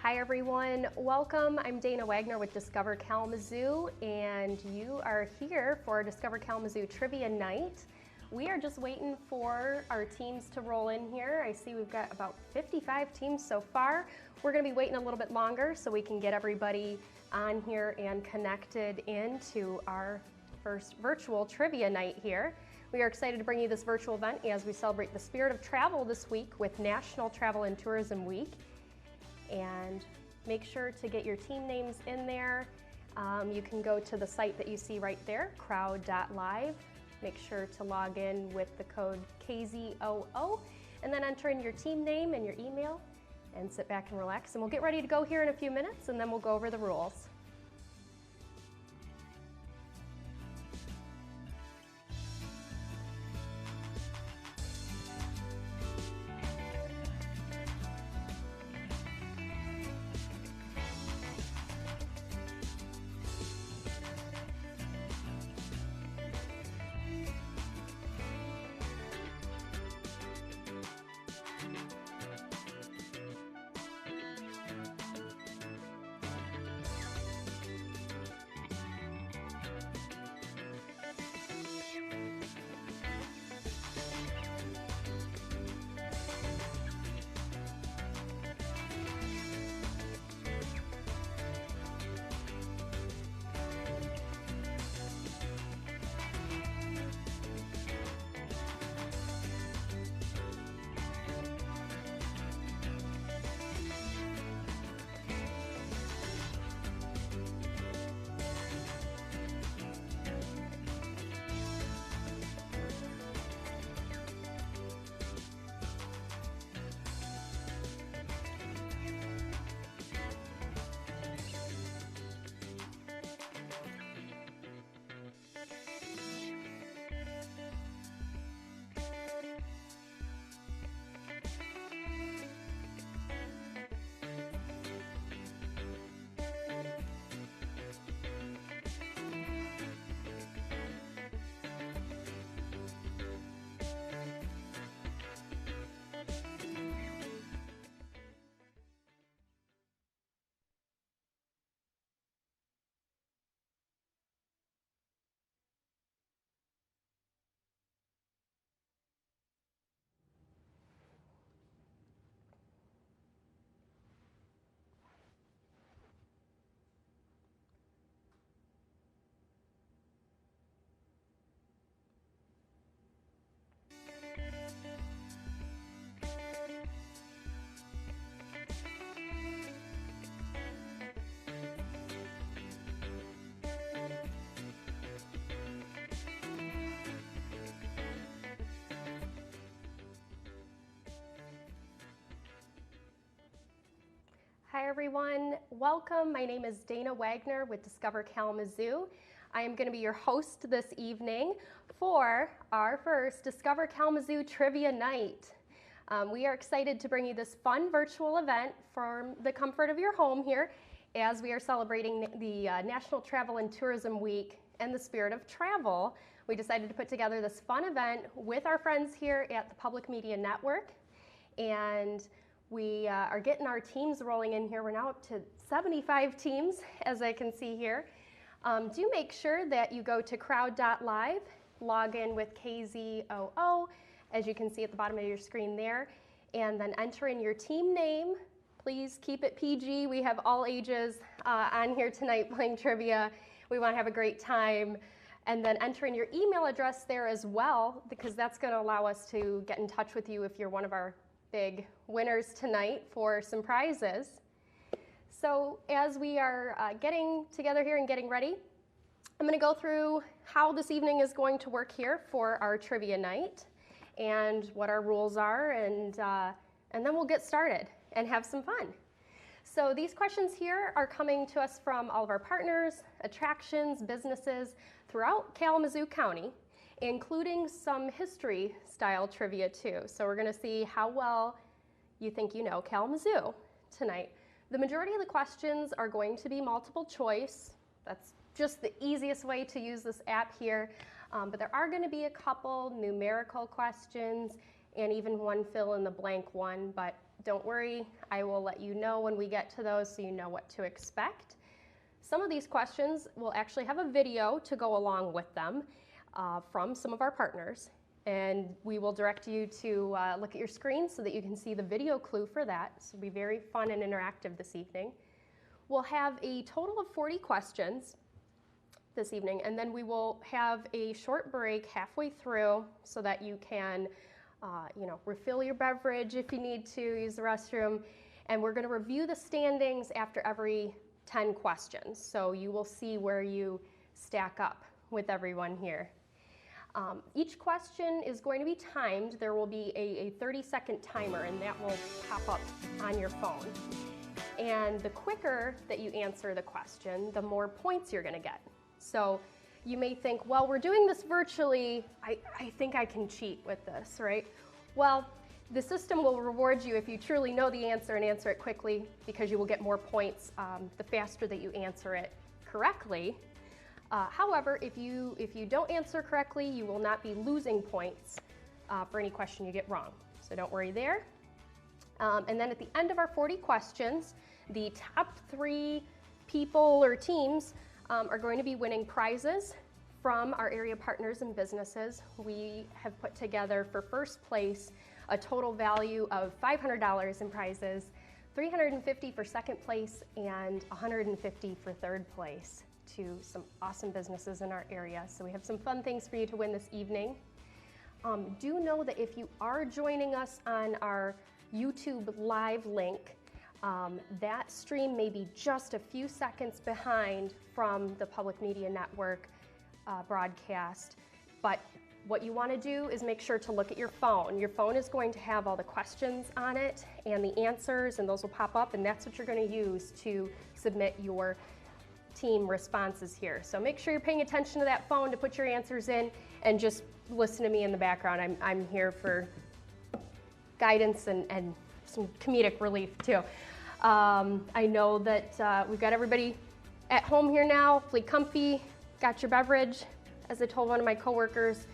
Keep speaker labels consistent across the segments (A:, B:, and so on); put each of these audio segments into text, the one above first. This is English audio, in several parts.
A: Hi everyone, welcome. I'm Dana Wagner with Discover Kalamazoo, and you are here for Discover Kalamazoo Trivia Night. We are just waiting for our teams to roll in here. I see we've got about 55 teams so far. We're going to be waiting a little bit longer so we can get everybody on here and connected into our first virtual trivia night here. We are excited to bring you this virtual event as we celebrate the spirit of travel this week with National Travel and Tourism Week. And make sure to get your team names in there. You can go to the site that you see right there, crowd.live. Make sure to log in with the code KZOO and then enter in your team name and your email and sit back and relax. And we'll get ready to go here in a few minutes and then we'll go over the rules. Hi everyone, welcome. My name is Dana Wagner with Discover Kalamazoo. I am going to be your host this evening for our first Discover Kalamazoo Trivia Night. We are excited to bring you this fun virtual event from the comfort of your home here as we are celebrating the National Travel and Tourism Week and the spirit of travel. We decided to put together this fun event with our friends here at the Public Media Network, and we are getting our teams rolling in here. We're now up to 75 teams, as I can see here. Do make sure that you go to crowd.live, log in with KZOO, as you can see at the bottom of your screen there, and then enter in your team name. Please keep it PG. We have all ages on here tonight playing trivia. We want to have a great time. And then enter in your email address there as well, because that's going to allow us to get in touch with you if you're one of our big winners tonight for some prizes. So as we are getting together here and getting ready, I'm going to go through how this evening is going to work here for our trivia night and what our rules are, and then we'll get started and have some fun. So these questions here are coming to us from all of our partners, attractions, businesses throughout Kalamazoo County, including some history style trivia too. So we're going to see how well you think you know Kalamazoo tonight. The majority of the questions are going to be multiple choice. That's just the easiest way to use this app here. But there are going to be a couple numerical questions and even one fill in the blank one, but don't worry, I will let you know when we get to those so you know what to expect. Some of these questions will actually have a video to go along with them from some of our partners, and we will direct you to look at your screen so that you can see the video clue for that. So it'll be very fun and interactive this evening. We'll have a total of 40 questions this evening, and then we will have a short break halfway through so that you can refill your beverage if you need to, use the restroom, and we're going to review the standings after every 10 questions, so you will see where you stack up with everyone here. Each question is going to be timed. There will be a 30-second timer, and that will pop up on your phone. And the quicker that you answer the question, the more points you're going to get. So you may think, well, we're doing this virtually. I think I can cheat with this, right? Well, the system will reward you if you truly know the answer and answer it quickly, because you will get more points the faster that you answer it correctly. However, if you don't answer correctly, you will not be losing points for any question you get wrong. So don't worry there. And then at the end of our 40 questions, the top 3 people or teams are going to be winning prizes from our area partners and businesses. We have put together for first place a total value of $500 in prizes, $350 for second place, and $150 for third place to some awesome businesses in our area. So we have some fun things for you to win this evening. Do know that if you are joining us on our YouTube live link, that stream may be just a few seconds behind from the Public Media Network broadcast, but what you want to do is make sure to look at your phone. Your phone is going to have all the questions on it and the answers, and those will pop up, and that's what you're going to use to submit your team responses here. So make sure you're paying attention to that phone to put your answers in, and just listen to me in the background. I'm here for guidance and some comedic relief too. I know that we've got everybody at home here now, hopefully comfy, got your beverage. As I told one of my coworkers,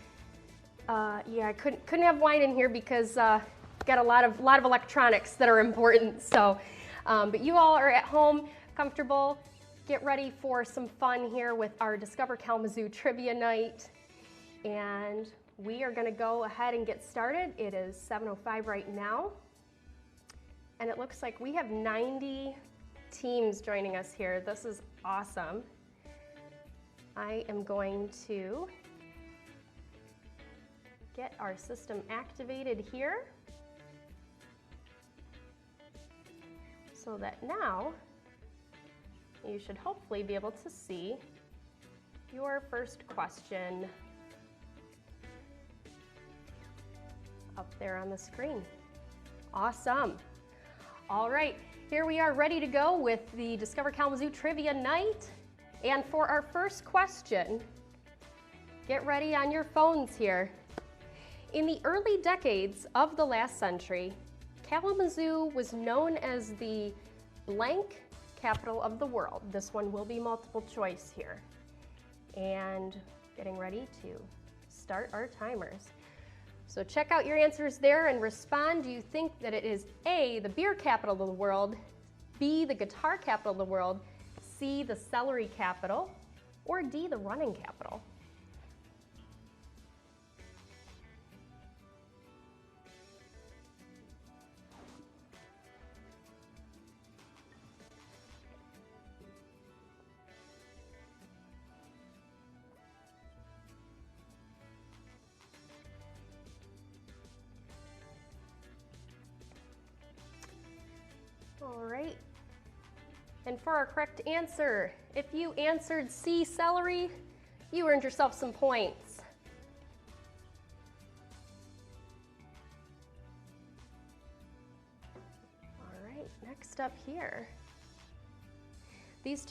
A: yeah, I couldn't have wine in here because got a lot of electronics that are important. So, but you all are at home, comfortable. Get ready for some fun here with our Discover Kalamazoo Trivia Night, and we are going to go ahead and get started. It is 7:05 right now, and it looks like we have 90 teams joining us here. This is awesome. I am going to get our system activated here so that now you should hopefully be able to see your first question up there on the screen. Awesome. All right, here we are ready to go with the Discover Kalamazoo Trivia Night. And for our first question, get ready on your phones here. In the early decades of the last century, Kalamazoo was known as the blank capital of the world. This one will be multiple choice here. And getting ready to start our timers. So check out your answers there and respond. Do you think that it is A, the beer capital of the world, B, the guitar capital of the world, C, the celery capital, or D, the running capital? All right, and for our correct answer, if you answered C, celery, you earned yourself some points. All right, next up here. These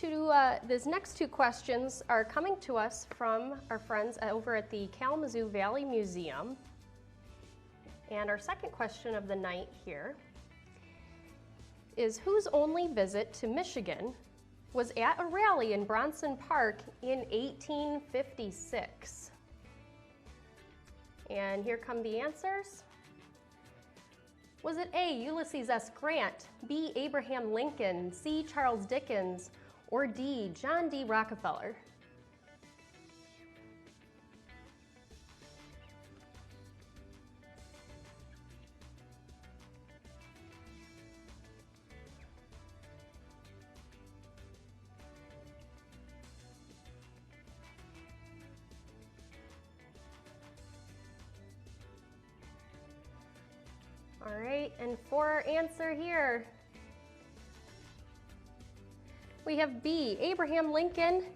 A: next two questions are coming to us from our friends over at the Kalamazoo Valley Museum. And our second question of the night here is, whose only visit to Michigan was at a rally in Bronson Park in 1856? And here come the answers. Was it A, Ulysses S. Grant, B, Abraham Lincoln, C, Charles Dickens, or D, John D. Rockefeller? All right, and for our answer here, we have B, Abraham Lincoln.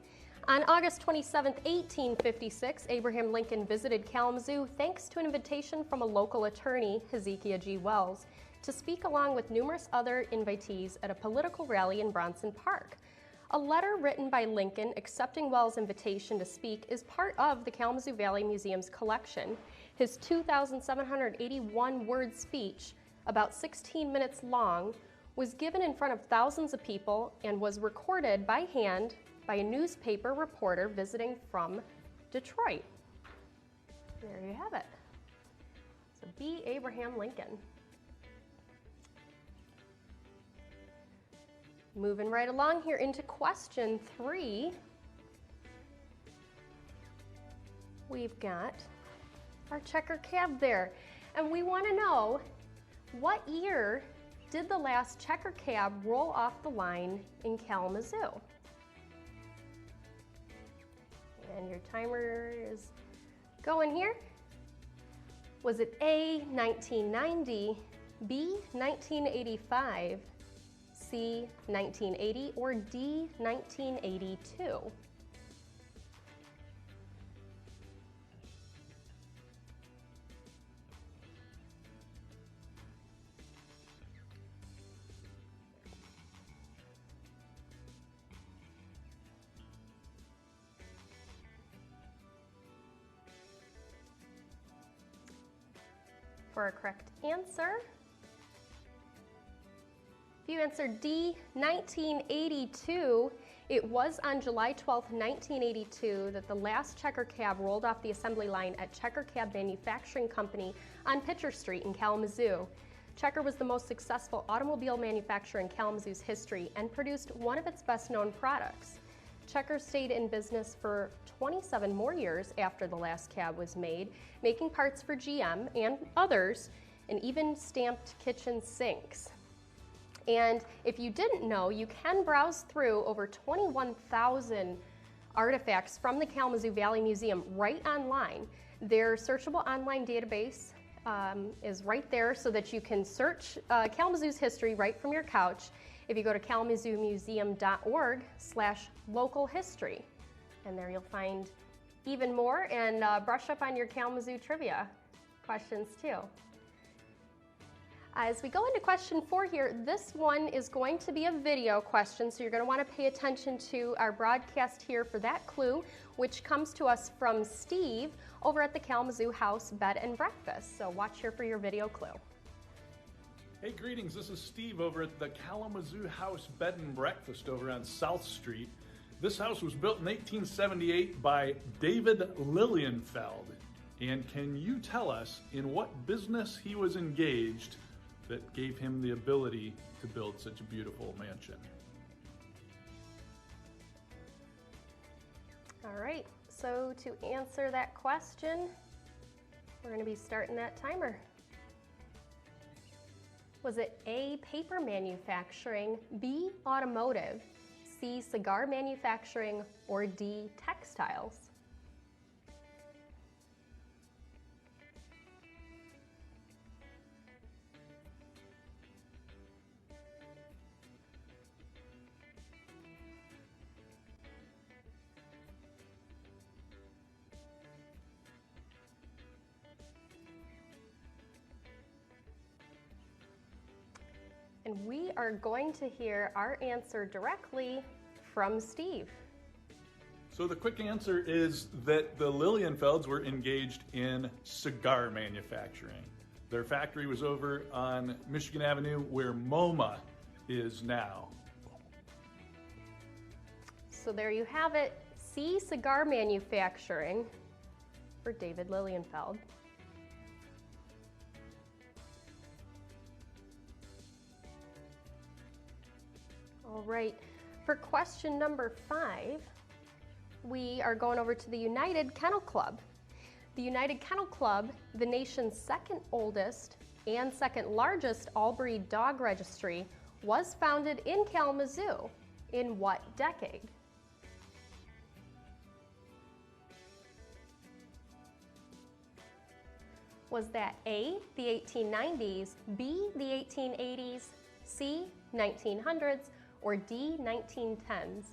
A: On August 27, 1856, Abraham Lincoln visited Kalamazoo thanks to an invitation from a local attorney, Hezekiah G. Wells, to speak along with numerous other invitees at a political rally in Bronson Park. A letter written by Lincoln accepting Wells' invitation to speak is part of the Kalamazoo Valley Museum's collection. His 2,781-word speech, about 16 minutes long, was given in front of thousands of people and was recorded by hand by a newspaper reporter visiting from Detroit. There you have it. So B, Abraham Lincoln. Moving right along here into question 3. We've got our checker cab there. And we want to know, what year did the last checker cab roll off the line in Kalamazoo? And your timer is going here. Was it A, 1990, B, 1985, C, 1980, or D, 1982? For a correct answer, if you answered D, 1982, it was on July 12, 1982 that the last checker cab rolled off the assembly line at Checker Cab Manufacturing Company on Pitcher Street in Kalamazoo. Checker was the most successful automobile manufacturer in Kalamazoo's history and produced one of its best-known products. Checker stayed in business for 27 more years after the last cab was made, making parts for GM and others, and even stamped kitchen sinks. And if you didn't know, you can browse through over 21,000 artifacts from the Kalamazoo Valley Museum right online. Their searchable online database is right there so that you can search Kalamazoo's history right from your couch if you go to kalamazoomuseum.org/local history. And there you'll find even more and brush up on your Kalamazoo trivia questions too. As we go into question 4 here, this one is going to be a video question, so you're going to want to pay attention to our broadcast here for that clue, which comes to us from Steve over at the Kalamazoo House Bed and Breakfast. So watch here for your video clue.
B: Hey, greetings. This is Steve over at the Kalamazoo House Bed and Breakfast over on South Street. This house was built in 1878 by David Lilienfeld. And can you tell us in what business he was engaged that gave him the ability to build such a beautiful mansion?
A: All right, so to answer that question, we're going to be starting that timer. Was it A, paper manufacturing, B, automotive, C, cigar manufacturing, or D, textiles? And we are going to hear our answer directly from Steve.
B: So the quick answer is that the Lilienfelds were engaged in cigar manufacturing. Their factory was over on Michigan Avenue where MoMA is now.
A: So there you have it, C, cigar manufacturing for David Lilienfeld. All right, for question number 5, we are going over to the United Kennel Club. The United Kennel Club, the nation's second oldest and second largest all-breed dog registry, was founded in Kalamazoo in what decade? Was that A, the 1890s, B, the 1880s, C, 1900s, or D, 1910s?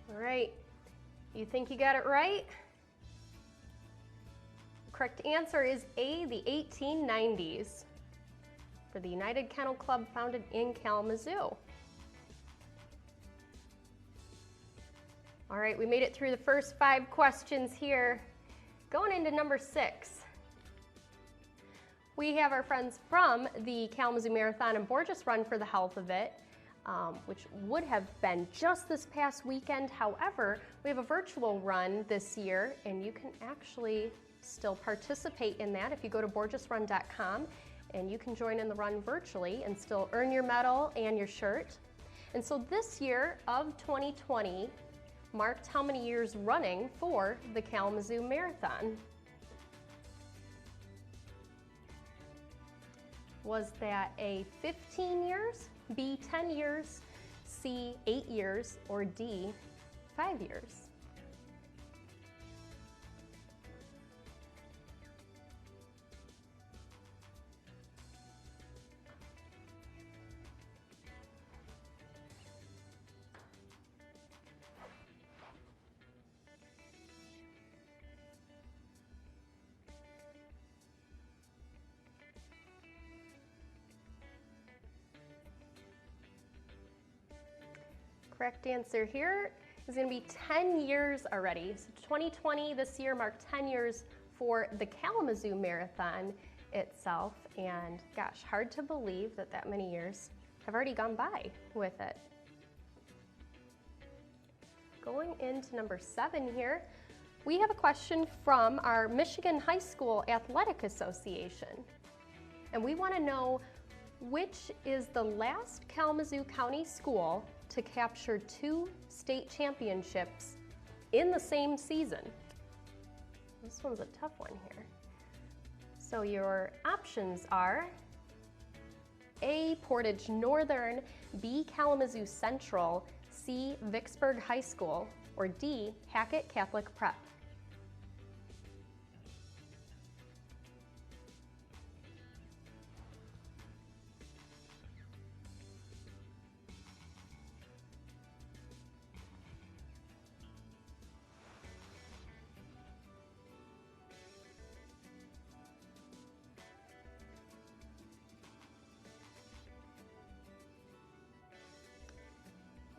A: All right, you think you got it right? Correct answer is A, the 1890s, for the United Kennel Club founded in Kalamazoo. All right, we made it through the first 5 questions here. Going into number 6. We have our friends from the Kalamazoo Marathon and Borges Run for the Health of It, which would have been just this past weekend. However, we have a virtual run this year, and you can actually still participate in that if you go to borgesrun.com, and you can join in the run virtually and still earn your medal and your shirt. And so this year of 2020 marked how many years running for the Kalamazoo Marathon? Was that A, 15 years, B, 10 years, C, 8 years, or D, 5 years? Correct answer here is going to be 10 years already. So 2020 this year marked 10 years for the Kalamazoo Marathon itself, and gosh, hard to believe that that many years have already gone by with it. Going into number 7 here, we have a question from our Michigan High School Athletic Association, and we want to know which is the last Kalamazoo County school to capture 2 state championships in the same season. This one's a tough one here. So your options are A, Portage Northern, B, Kalamazoo Central, C, Vicksburg High School, or D, Hackett Catholic Prep.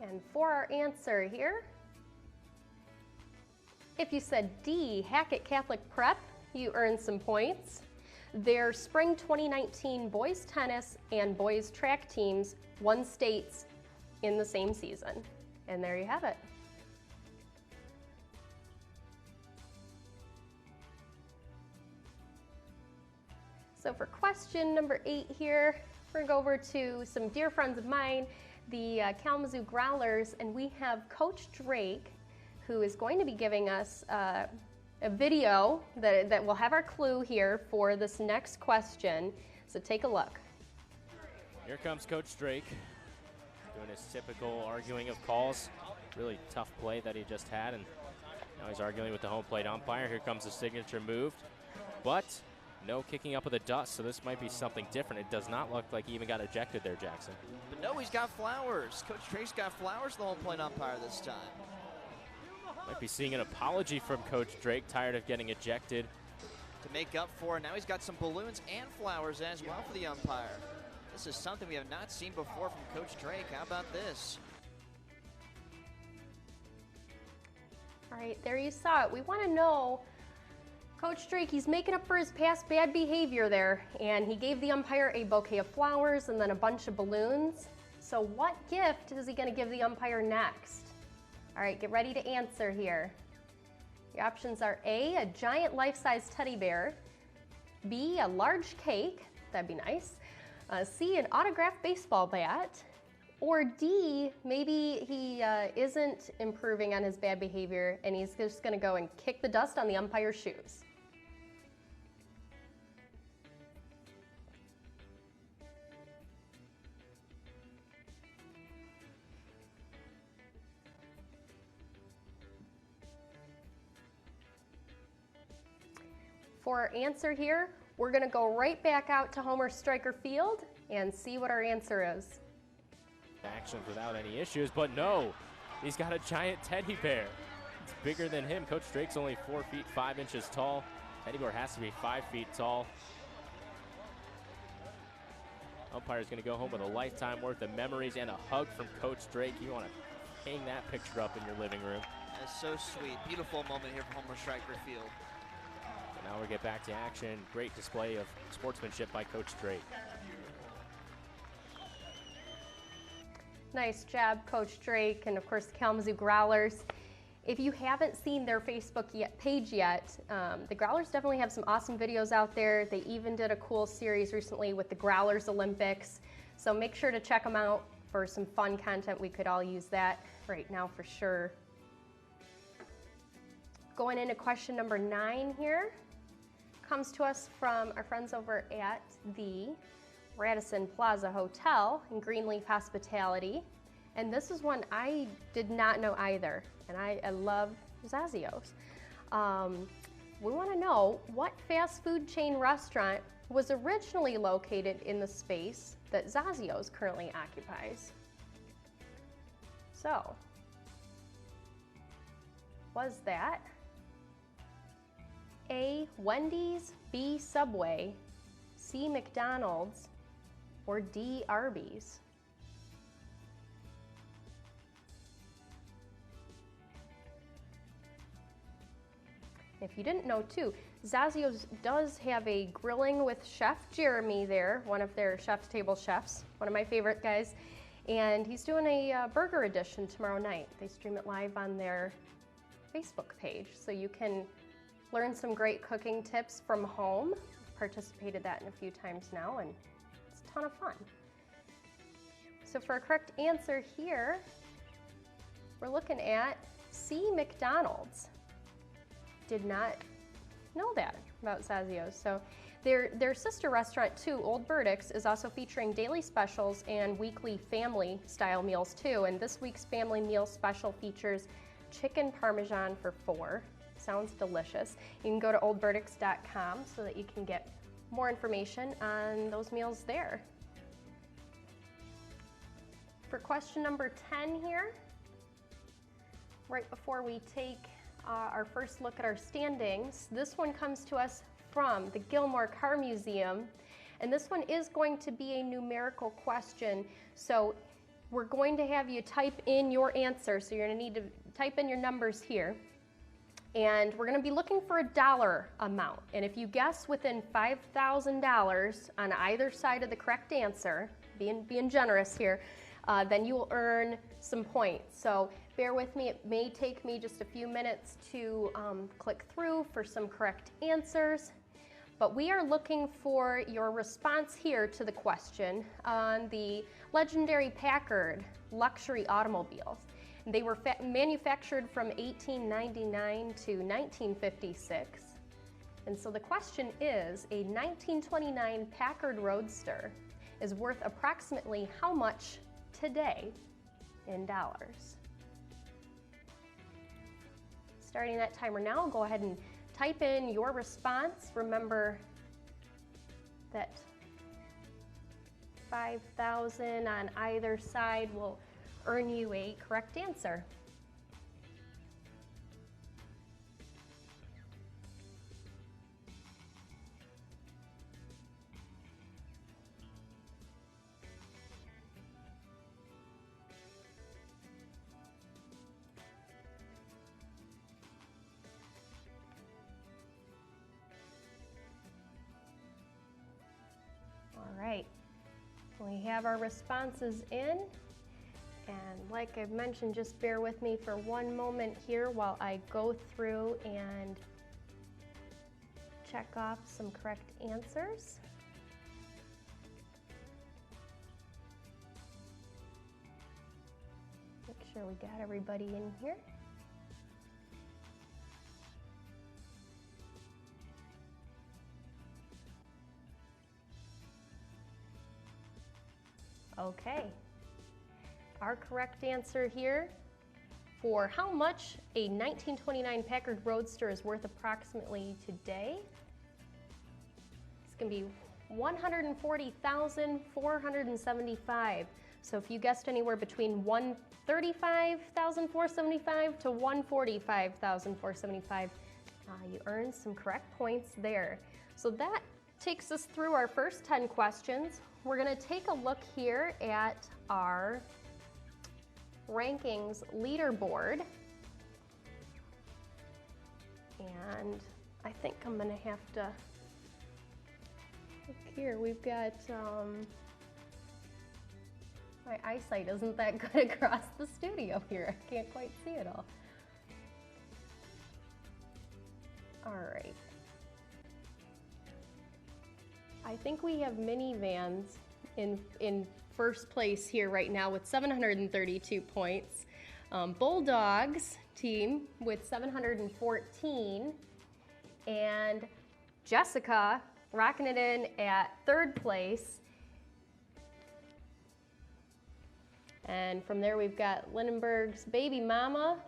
A: And for our answer here, if you said D, Hackett Catholic Prep, you earned some points. Their spring 2019 boys tennis and boys track teams won states in the same season. And there you have it. So for question number 8 here, we're gonna go over to some dear friends of mine, the Kalamazoo Growlers, and we have Coach Drake, who is going to be giving us a video that will have our clue here for this next question. So take a look.
C: Here comes Coach Drake, doing his typical arguing of calls. Really tough play that he just had, and now he's arguing with the home plate umpire. Here comes the signature move, but no kicking up of the dust, so this might be something different. It does not look like he even got ejected there, Jackson.
D: But no, he's got flowers. Coach Drake's got flowers, the home plate umpire this time.
C: Might be seeing an apology from Coach Drake, tired of getting ejected.
D: To make up for it, now he's got some balloons and flowers as well for the umpire. This is something we have not seen before from Coach Drake. How about this?
A: All right, there you saw it. We want to know, Coach Drake, he's making up for his past bad behavior there, and he gave the umpire a bouquet of flowers and then a bunch of balloons. So what gift is he going to give the umpire next? All right, get ready to answer here. Your options are A, a giant life-size teddy bear, B, a large cake, that'd be nice, C, an autographed baseball bat, or D, maybe he isn't improving on his bad behavior and he's just gonna go and kick the dust on the umpire's shoes. For our answer here, we're gonna go right back out to Homer Stryker Field and see what our answer is.
C: Action without any issues, but no, he's got a giant teddy bear. It's bigger than him. Coach Drake's only 4 feet 5 inches tall. Teddy bear has to be 5 feet tall. Umpire's gonna go home with a lifetime worth of memories and a hug from Coach Drake. You wanna hang that picture up in your living room.
D: That's so sweet. Beautiful moment here from Homer Stryker Field.
C: And now we get back to action. Great display of sportsmanship by Coach Drake.
A: Nice job, Coach Drake, and of course the Kalamazoo Growlers. If you haven't seen their Facebook page yet, the Growlers definitely have some awesome videos out there. They even did a cool series recently with the Growlers Olympics. So make sure to check them out for some fun content. We could all use that right now for sure. Going into question number 9 here. Comes to us from our friends over at the Radisson Plaza Hotel in Greenleaf Hospitality. And this is one I did not know either, and I love Zazio's. We want to know what fast food chain restaurant was originally located in the space that Zazio's currently occupies. So, was that A, Wendy's, B, Subway, C, McDonald's, or D, Arby's? If you didn't know too, Zazio's does have a grilling with Chef Jeremy there, one of their chef's table chefs, one of my favorite guys, and he's doing a burger edition tomorrow night. They stream it live on their Facebook page, so you can learn some great cooking tips from home. I've participated that in a few times now, and it's a ton of fun. So for a correct answer here, we're looking at C, McDonald's. Did not know that about Zazio's. So their sister restaurant too, Old Burdick's, is also featuring daily specials and weekly family style meals too. And this week's family meal special features chicken parmesan for $4. Sounds delicious. You can go to oldburdicks.com so that you can get more information on those meals there. For question number 10 here, right before we take our first look at our standings, this one comes to us from the Gilmore Car Museum, and this one is going to be a numerical question. So we're going to have you type in your answer, so you're going to need to type in your numbers here. And we're going to be looking for a dollar amount. And if you guess within $5,000 on either side of the correct answer, being generous here, then you will earn some points. So bear with me, it may take me just a few minutes to click through for some correct answers. But we are looking for your response here to the question on the legendary Packard luxury automobiles. They were manufactured from 1899 to 1956. And so the question is, a 1929 Packard Roadster is worth approximately how much today in dollars? Starting that timer now, go ahead and type in your response. Remember that 5,000 on either side will earn you a correct answer. right, we have our responses in. And like I've mentioned, just bear with me for one moment here while I go through and check off some correct answers. Make sure we got everybody in here. Okay. Our correct answer here for how much a 1929 Packard Roadster is worth approximately today, it's going to be $140,475. So if you guessed anywhere between $135,475 to $145,475, you earned some correct points there. So that takes us through our first 10 questions. We're going to take a look here at our rankings leaderboard, and I think I'm gonna have to look here. We've got my eyesight isn't that good across the studio here. I can't quite see it all. All right, I think we have minivans in first place here right now with 732 points. Bulldogs team with 714. And Jessica rocking it in at third place. And from there we've got Lindbergh's Baby Mama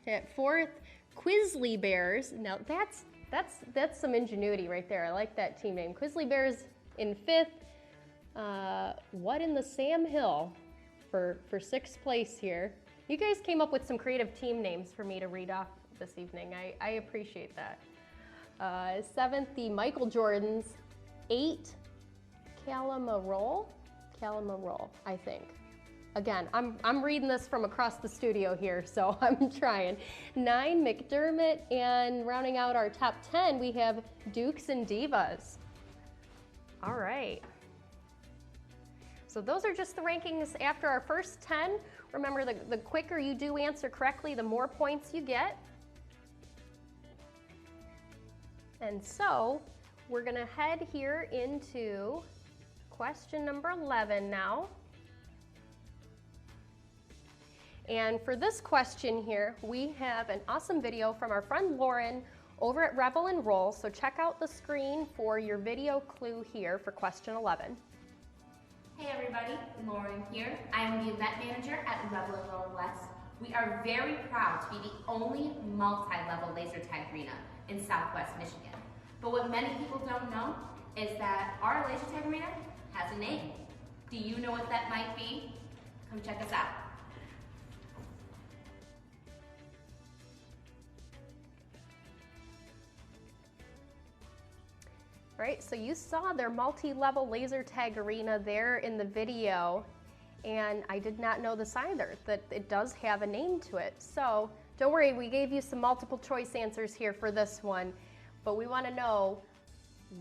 A: at fourth. Quisley Bears, now that's some ingenuity right there. I like that team name. Quisley Bears in fifth. What in the Sam Hill for sixth place here. You guys came up with some creative team names for me to read off this evening. I appreciate that. Seventh, the Michael Jordans. 8, Kalamazoo, I think. Again, I'm reading this from across the studio here, so I'm trying. 9, McDermott, and rounding out our top 10, we have Dukes and Divas. All right. So those are just the rankings after our first 10. Remember, the quicker you do answer correctly, the more points you get. And so we're gonna head here into question number 11 now. And for this question here, we have an awesome video from our friend Lauren over at Revel and Roll. So check out the screen for your video clue here for question 11.
E: Hey everybody, Lauren here. I am the event manager at Revel and Roll West. We are very proud to be the only multi-level laser tag arena in Southwest Michigan. But what many people don't know is that our laser tag arena has a name. Do you know what that might be? Come check us out.
A: Right, so you saw their multi-level laser tag arena there in the video, and I did not know this either, that it does have a name to it. So don't worry, we gave you some multiple choice answers here for this one, but we want to know,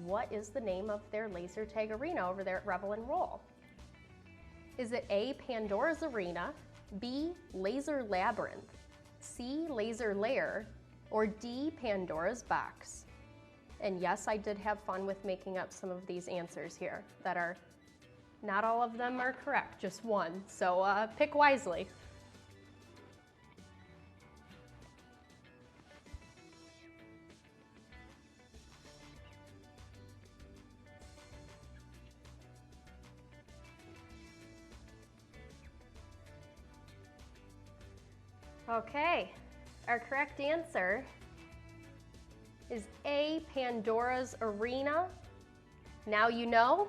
A: what is the name of their laser tag arena over there at Revel and Roll? Is it A, Pandora's Arena, B, Laser Labyrinth, C, Laser Lair, or D, Pandora's Box? And yes, I did have fun with making up some of these answers here that are, not all of them are correct, just one. So pick wisely. Okay, our correct answer is A, Pandora's Arena. Now you know.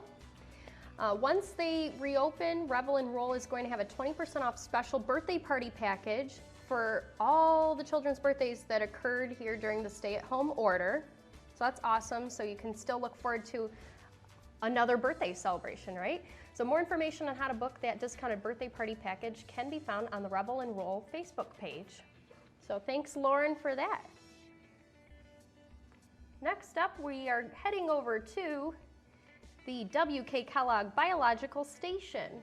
A: Once they reopen, Revel and Roll is going to have a 20% off special birthday party package for all the children's birthdays that occurred here during the stay-at-home order. So that's awesome. So you can still look forward to another birthday celebration, right? So more information on how to book that discounted birthday party package can be found on the Revel and Roll Facebook page. So thanks, Lauren, for that. Next up, we are heading over to the W.K. Kellogg Biological Station.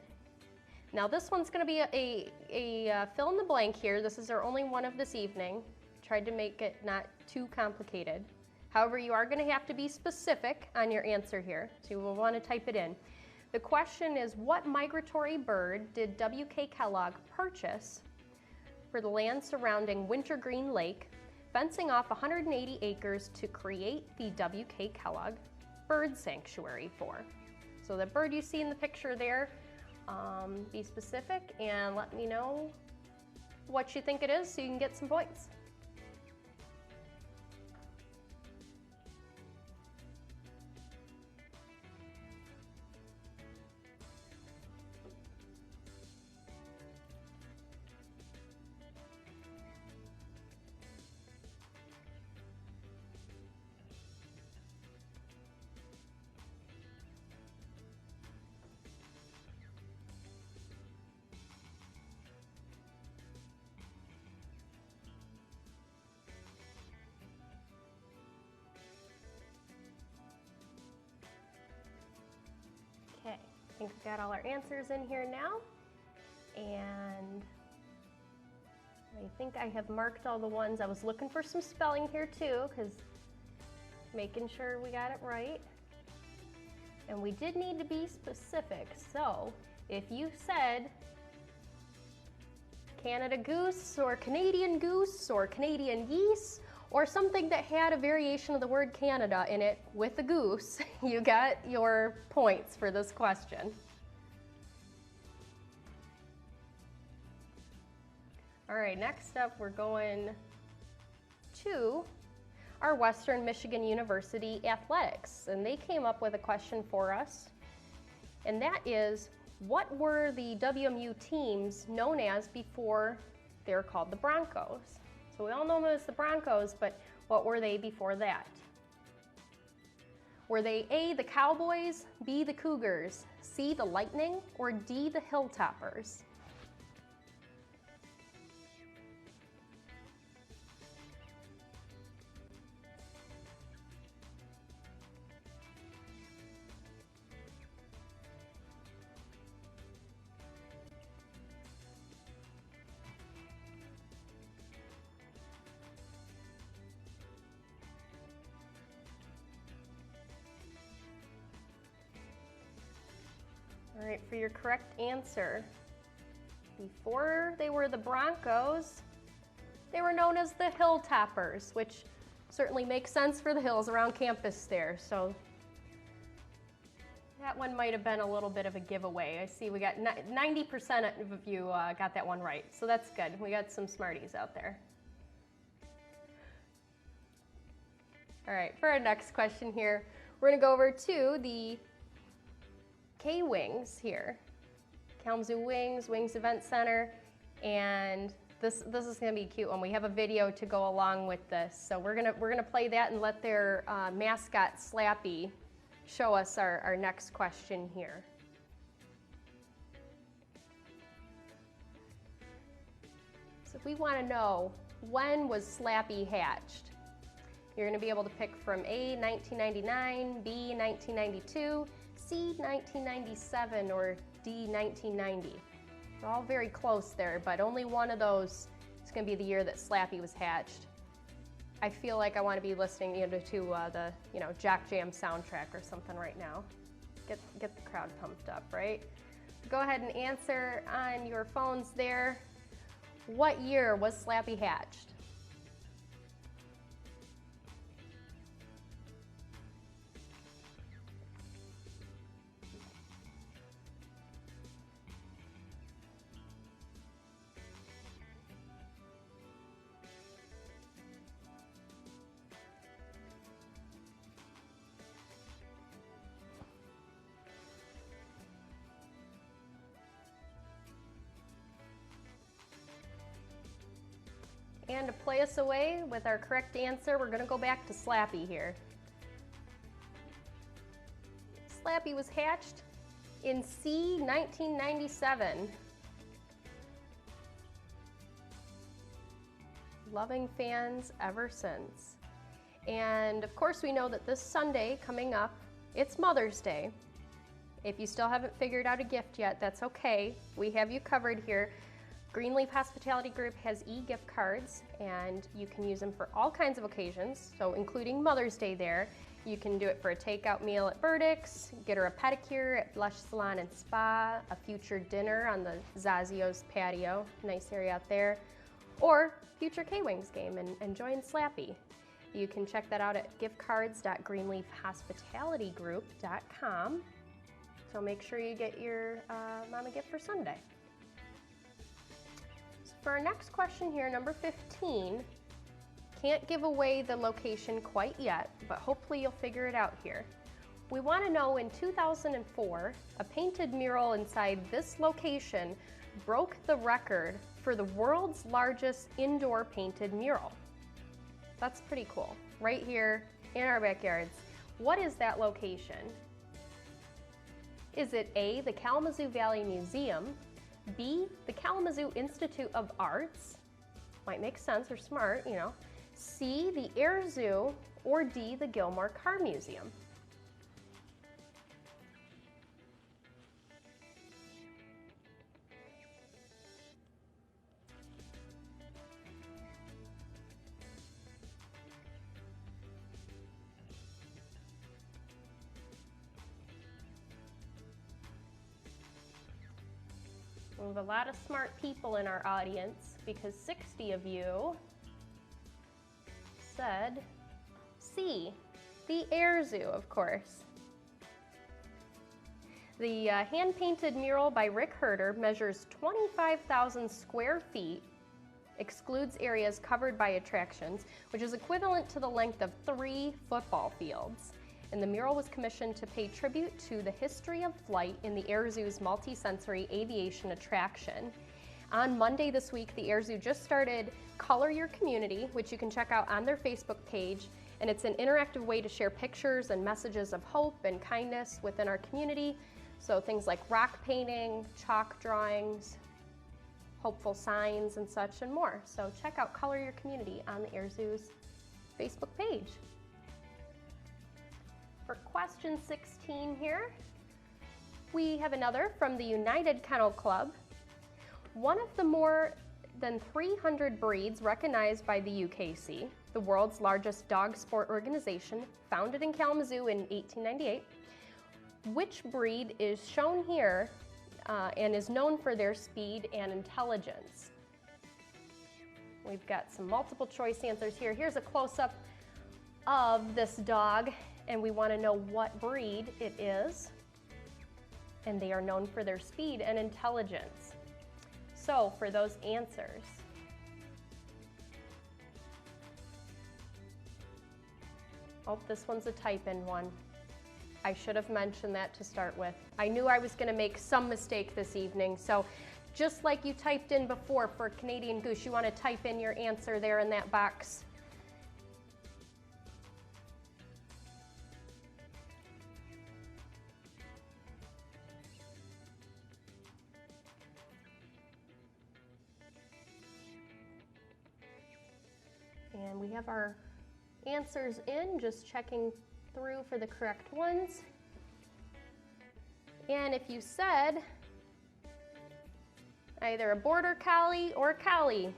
A: Now this one's going to be a fill in the blank here. This is our only one of this evening. Tried to make it not too complicated. However, you are going to have to be specific on your answer here, so you will want to type it in. The question is, what migratory bird did W.K. Kellogg purchase for the land surrounding Wintergreen Lake, fencing off 180 acres to create the W.K. Kellogg Bird Sanctuary for? So the bird you see in the picture there, be specific and let me know what you think it is so you can get some points. Okay, I think we've got all our answers in here now, and I think I have marked all the ones. I was looking for some spelling here too, because making sure we got it right. And we did need to be specific, so if you said Canada goose or Canadian geese, or something that had a variation of the word Canada in it with a goose, you got your points for this question. All right, next up we're going to our Western Michigan University Athletics, and they came up with a question for us, and that is, what were the WMU teams known as before they were called the Broncos? So we all know them as the Broncos, but what were they before that? Were they A, the Cowboys, B, the Cougars, C, the Lightning, or D, the Hilltoppers? All right, for your correct answer, before they were the Broncos, they were known as the Hilltoppers, which certainly makes sense for the hills around campus there. So that one might have been a little bit of a giveaway. I see we got 90% of you got that one right, so that's good. We got some smarties out there. All right, for our next question here, we're gonna go over to the K-Wings here, Kalamazoo Wings Event Center, and this is gonna be a cute one. We have a video to go along with this, so we're gonna play that and let their mascot Slappy show us our next question here. So if we want to know, when was Slappy hatched? You're gonna be able to pick from A, 1999, B, 1992, C, 1997, or D, 1990. They're all very close there, but only one of those is going to be the year that Slappy was hatched. I feel like I want to be listening to the Jock Jam soundtrack or something right now. Get the crowd pumped up, right? Go ahead and answer on your phones there. What year was Slappy hatched? And to play us away with our correct answer, we're going to go back to Slappy here. Slappy was hatched in C, 1997. Loving fans ever since. And of course we know that this Sunday coming up, it's Mother's Day. If you still haven't figured out a gift yet, that's okay. We have you covered here. Greenleaf Hospitality Group has e-gift cards, and you can use them for all kinds of occasions, so including Mother's Day there. You can do it for a takeout meal at Burdick's, get her a pedicure at Blush Salon and Spa, a future dinner on the Zazio's patio, nice area out there, or future K-Wings game and join Slappy. You can check that out at giftcards.greenleafhospitalitygroup.com. So make sure you get your mom a gift for Sunday. So for our next question here, number 15, can't give away the location quite yet, but hopefully you'll figure it out here. We want to know, in 2004, a painted mural inside this location broke the record for the world's largest indoor painted mural. That's pretty cool. Right here in our backyards. What is that location? Is it A, the Kalamazoo Valley Museum, B, the Kalamazoo Institute of Arts, might make sense or smart, you know, C, the Air Zoo, or D, the Gilmore Car Museum? We have a lot of smart people in our audience because 60 of you said C, the Air Zoo, of course. The hand-painted mural by Rick Herder measures 25,000 square feet, excludes areas covered by attractions, which is equivalent to the length of 3 football fields. And the mural was commissioned to pay tribute to the history of flight in the Air Zoo's multi-sensory aviation attraction. On Monday this week, the Air Zoo just started Color Your Community, which you can check out on their Facebook page, and it's an interactive way to share pictures and messages of hope and kindness within our community. So things like rock painting, chalk drawings, hopeful signs and such and more. So check out Color Your Community on the Air Zoo's Facebook page. For question 16 here, we have another from the United Kennel Club. One of the more than 300 breeds recognized by the UKC, the world's largest dog sport organization, founded in Kalamazoo in 1898. Which breed is shown here and is known for their speed and intelligence? We've got some multiple choice answers here. Here's a close-up of this dog, and we want to know what breed it is. And they are known for their speed and intelligence. So for those answers, oh, this one's a type-in one. I should have mentioned that to start with. I knew I was going to make some mistake this evening, so just like you typed in before for Canadian Goose, you want to type in your answer there in that box. And we have our answers in, just checking through for the correct ones. And if you said either a border collie or collie,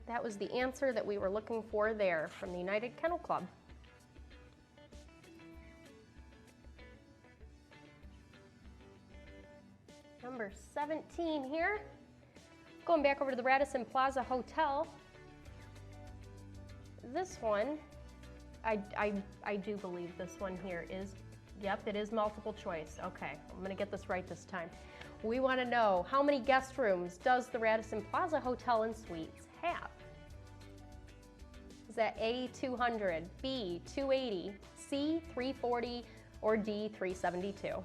A: that was the answer that we were looking for there from the United Kennel Club. Number 17 here. Going back over to the Radisson Plaza Hotel. This one, I do believe this one here is, yep, it is multiple choice. Okay, I'm gonna get this right this time. We wanna know, how many guest rooms does the Radisson Plaza Hotel and Suites have? Is that A, 200, B, 280, C, 340, or D, 372?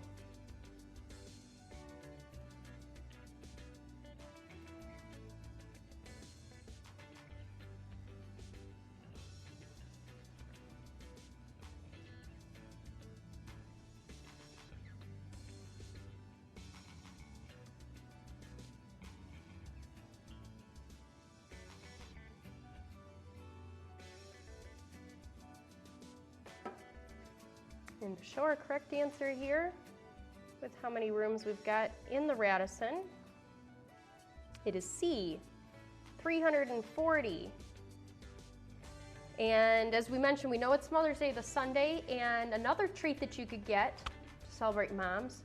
A: And to show our correct answer here, with how many rooms we've got in the Radisson. It is C, 340. And as we mentioned, we know it's Mother's Day this Sunday, and another treat that you could get to celebrate moms,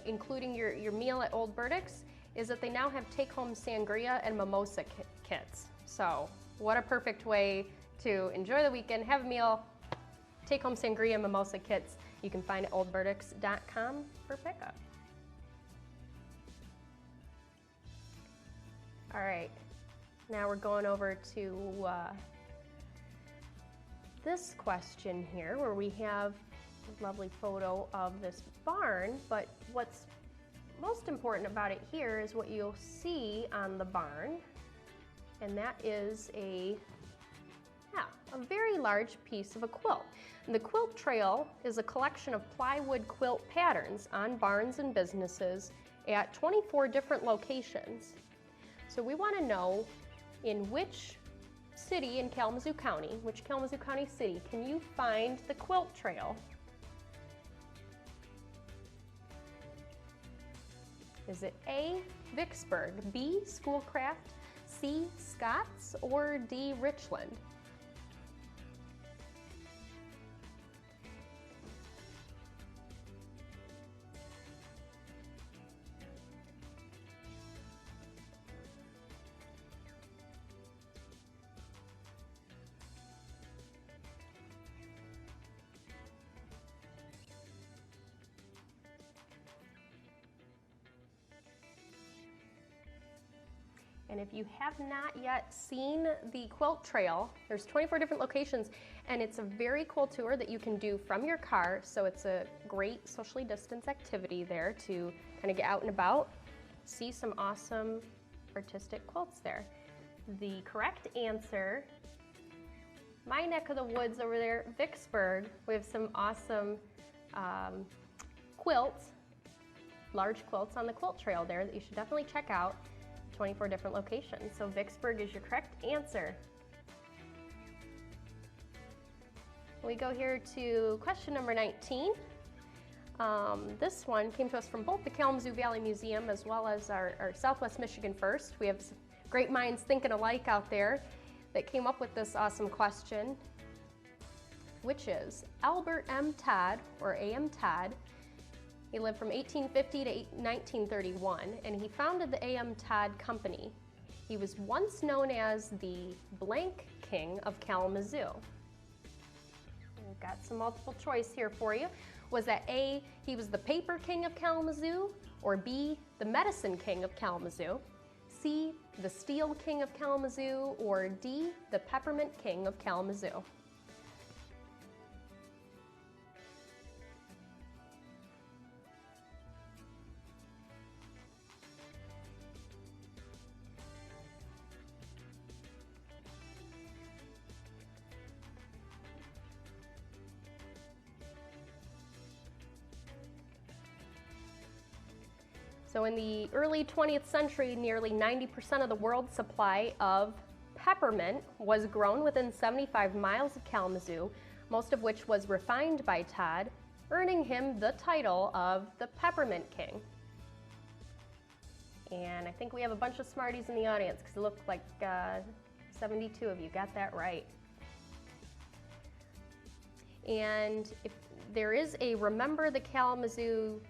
A: including your meal at Old Burdick's, is that they now have take-home sangria and mimosa kits. So what a perfect way to enjoy the weekend, have a meal, take-home sangria and mimosa kits. You can find at oldburdicks.com for pickup. All right, now we're going over to this question here, where we have a lovely photo of this barn, but what's most important about it here is what you'll see on the barn, and that is a very large piece of a quilt. And the quilt trail is a collection of plywood quilt patterns on barns and businesses at 24 different locations. So we want to know in which city in Kalamazoo County, which Kalamazoo County city, can you find the quilt trail? Is it A, Vicksburg, B, Schoolcraft, C, Scotts, or D, Richland? And if you have not yet seen the quilt trail, there's 24 different locations, and it's a very cool tour that you can do from your car. So it's a great socially distanced activity there to kind of get out and about, see some awesome artistic quilts there. The correct answer, my neck of the woods over there, Vicksburg, we have some awesome quilts, large quilts on the quilt trail there that you should definitely check out. 24 different locations. So Vicksburg is your correct answer. We go here to question number 19. This one came to us from both the Kalamazoo Valley Museum as well as our Southwest Michigan First. We have some great minds thinking alike out there that came up with this awesome question, which is Albert M. Todd, or A.M. Todd. He lived from 1850 to 1931, and he founded the A.M. Todd Company. He was once known as the blank king of Kalamazoo. We've got some multiple choice here for you. Was that A, he was the paper king of Kalamazoo, or B, the medicine king of Kalamazoo, C, the steel king of Kalamazoo, or D, the peppermint king of Kalamazoo? So in the early 20th century, nearly 90% of the world's supply of peppermint was grown within 75 miles of Kalamazoo, most of which was refined by Todd, earning him the title of the Peppermint King. And I think we have a bunch of smarties in the audience because it looked like 72 of you got that right. And if there is a Remember the Kalamazoo,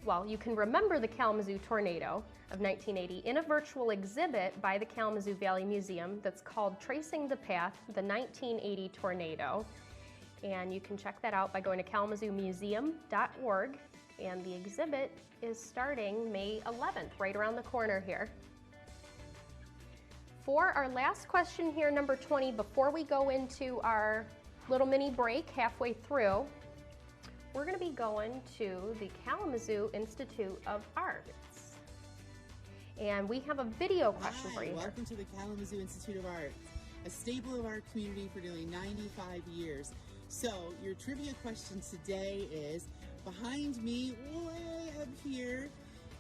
A: well, you can remember the Kalamazoo tornado of 1980 in a virtual exhibit by the Kalamazoo Valley Museum that's called Tracing the Path, the 1980 Tornado. And you can check that out by going to kalamazoomuseum.org. And the exhibit is starting May 11th, right around the corner here. For our last question here, number 20, before we go into our little mini break halfway through, we're going to be going to the Kalamazoo Institute of Arts. And we have a video question for you.
F: Welcome to the Kalamazoo Institute of Arts, a staple of our community for nearly 95 years. So your trivia question today is, behind me, way up here,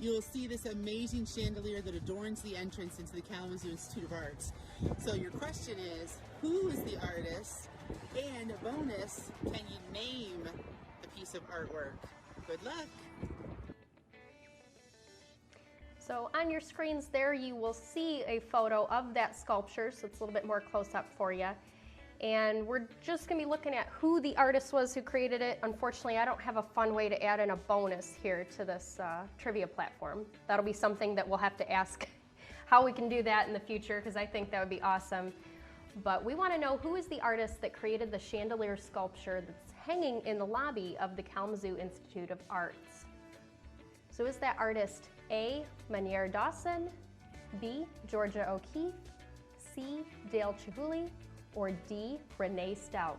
F: you'll see this amazing chandelier that adorns the entrance into the Kalamazoo Institute of Arts. So your question is, who is the artist? And a bonus, can you name the piece of artwork? Good luck.
A: So on your screens there, you will see a photo of that sculpture, so it's a little bit more close up for you. And we're just gonna be looking at who the artist was who created it. Unfortunately, I don't have a fun way to add in a bonus here to this trivia platform. That'll be something that we'll have to ask how we can do that in the future, because I think that would be awesome. But we wanna know who is the artist that created the chandelier sculpture that's hanging in the lobby of the Kalamazoo Institute of Arts. So is that artist A, Manier Dawson, B, Georgia O'Keeffe, C, Dale Chihuly, or D, Renee Stout?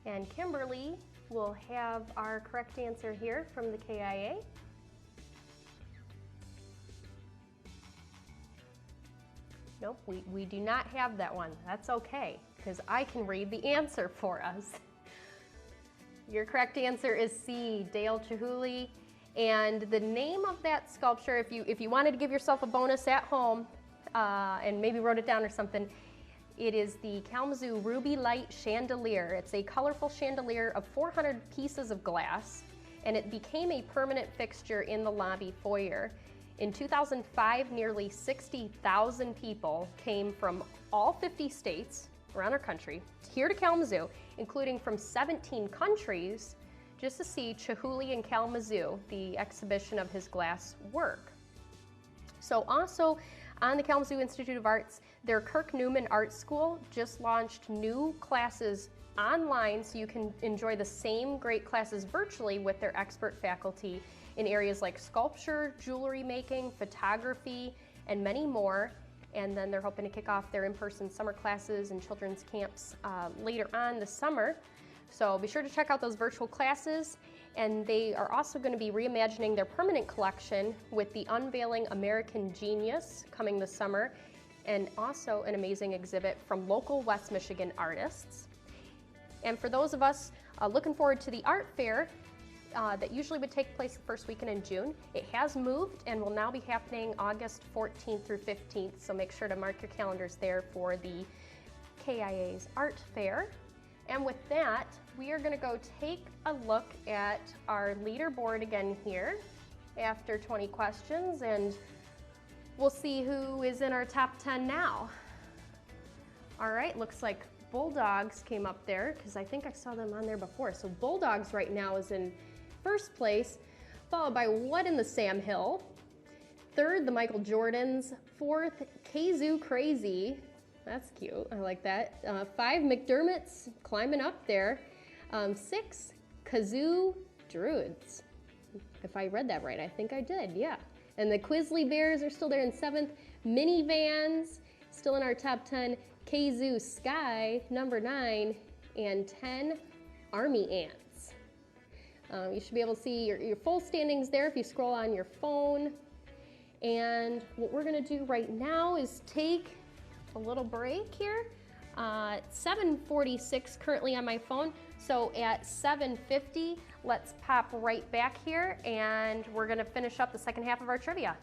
A: And Kimberly will have our correct answer here from the KIA. Nope, we do not have that one. That's okay, because I can read the answer for us. Your correct answer is C, Dale Chihuly. And the name of that sculpture, if you wanted to give yourself a bonus at home and maybe wrote it down or something, it is the Kalamazoo Ruby Light Chandelier. It's a colorful chandelier of 400 pieces of glass, and it became a permanent fixture in the lobby foyer. In 2005, nearly 60,000 people came from all 50 states around our country here to Kalamazoo, including from 17 countries, just to see Chihuly in Kalamazoo, the exhibition of his glass work. So also on the Kalamazoo Institute of Arts, their Kirk Newman Art School just launched new classes online, so you can enjoy the same great classes virtually with their expert faculty in areas like sculpture, jewelry making, photography, and many more. And then they're hoping to kick off their in-person summer classes and children's camps later on this summer. So be sure to check out those virtual classes. And they are also going to be reimagining their permanent collection with the Unveiling American Genius coming this summer, and also an amazing exhibit from local West Michigan artists. And for those of us looking forward to the art fair that usually would take place the first weekend in June, it has moved and will now be happening August 14th through 15th, so make sure to mark your calendars there for the KIA's art fair. And with that, we are going to go take a look at our leaderboard again here after 20 questions, and we'll see who is in our top 10 now. All right, looks like Bulldogs came up there because I think I saw them on there before. So Bulldogs right now is in first place, followed by What in the Sam Hill. Third, the Michael Jordans. Fourth, Kazoo Crazy. That's cute, I like that. 5, McDermott's climbing up there. 6, Kazoo Druids. If I read that right, I think I did, yeah. And the Quisley Bears are still there in 7th. Minivans, still in our top 10. Kazoo Sky, number 9. And 10, Army Ants. You should be able to see your full standings there if you scroll on your phone. And what we're gonna do right now is take a little break here. 7:46 currently on my phone, so at 7:50 let's pop right back here and we're going to finish up the second half of our trivia.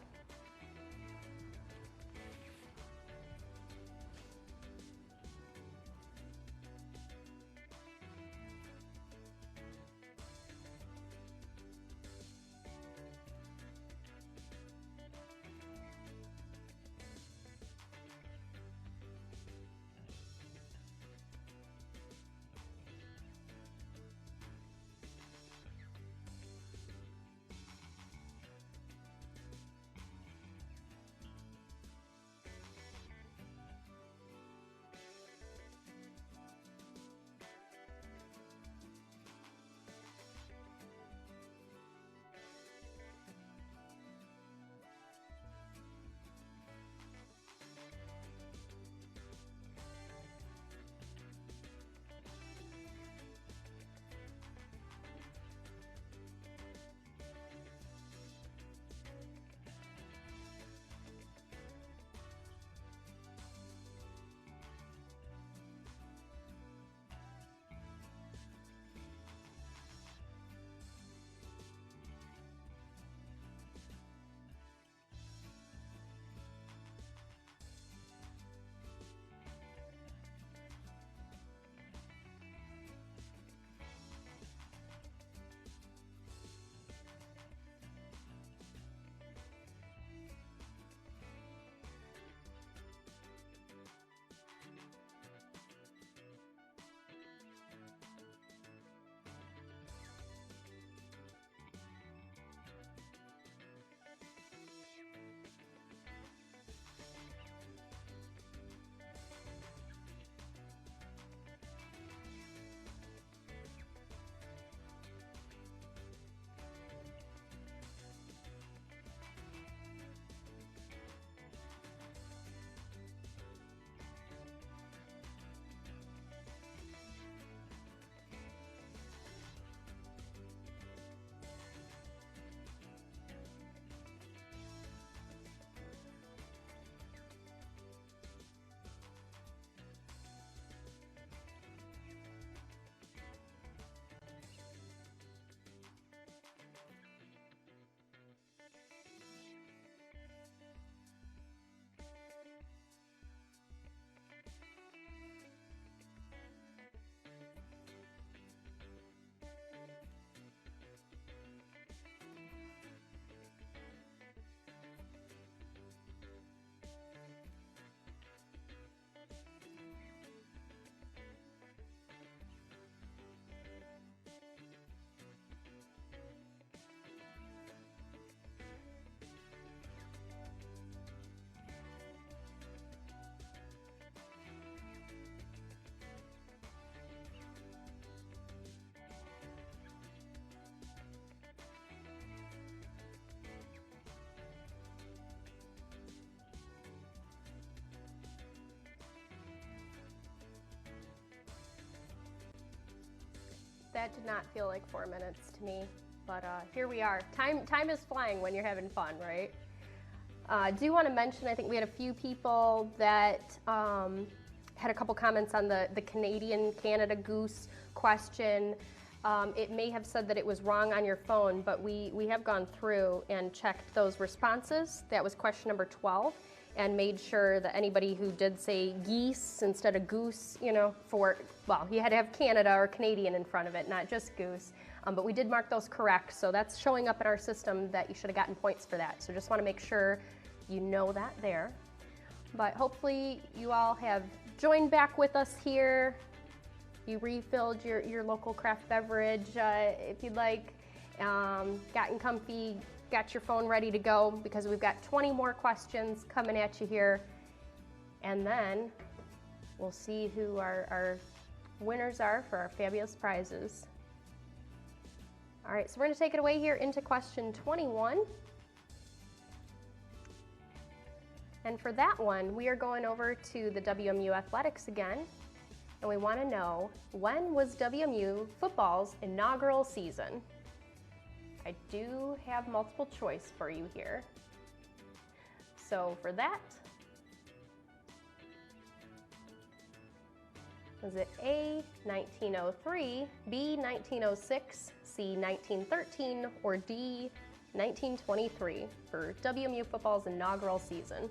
A: That did not feel like 4 minutes to me, but here we are. Time is flying when you're having fun, right? I do want to mention, I think we had a few people that had a couple comments on the Canada goose question. It may have said that it was wrong on your phone, but we have gone through and checked those responses. That was question number 12, and made sure that anybody who did say geese instead of goose, you know, you had to have Canada or Canadian in front of it, not just goose. But we did mark those correct, so that's showing up in our system that you should have gotten points for that. So just want to make sure you know that there. But hopefully you all have joined back with us here. You refilled your local craft beverage if you'd like, gotten comfy, got your phone ready to go, because we've got 20 more questions coming at you here. And then we'll see who our winners are for our fabulous prizes. All right, so we're going to take it away here into question 21. And for that one, we are going over to the WMU Athletics again. And we want to know, when was WMU football's inaugural season? I do have multiple choice for you here. So for that, was it A, 1903, B, 1906, C, 1913, or D, 1923 for WMU football's inaugural season?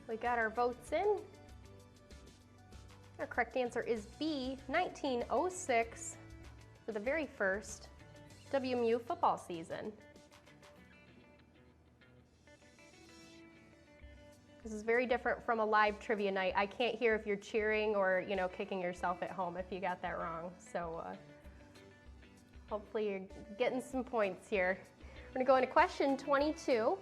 A: We got our votes in. Our correct answer is B, 1906, for the very first WMU football season. This is very different from a live trivia night. I can't hear if you're cheering or, you know, kicking yourself at home if you got that wrong. So hopefully you're getting some points here. We're gonna go into question 22.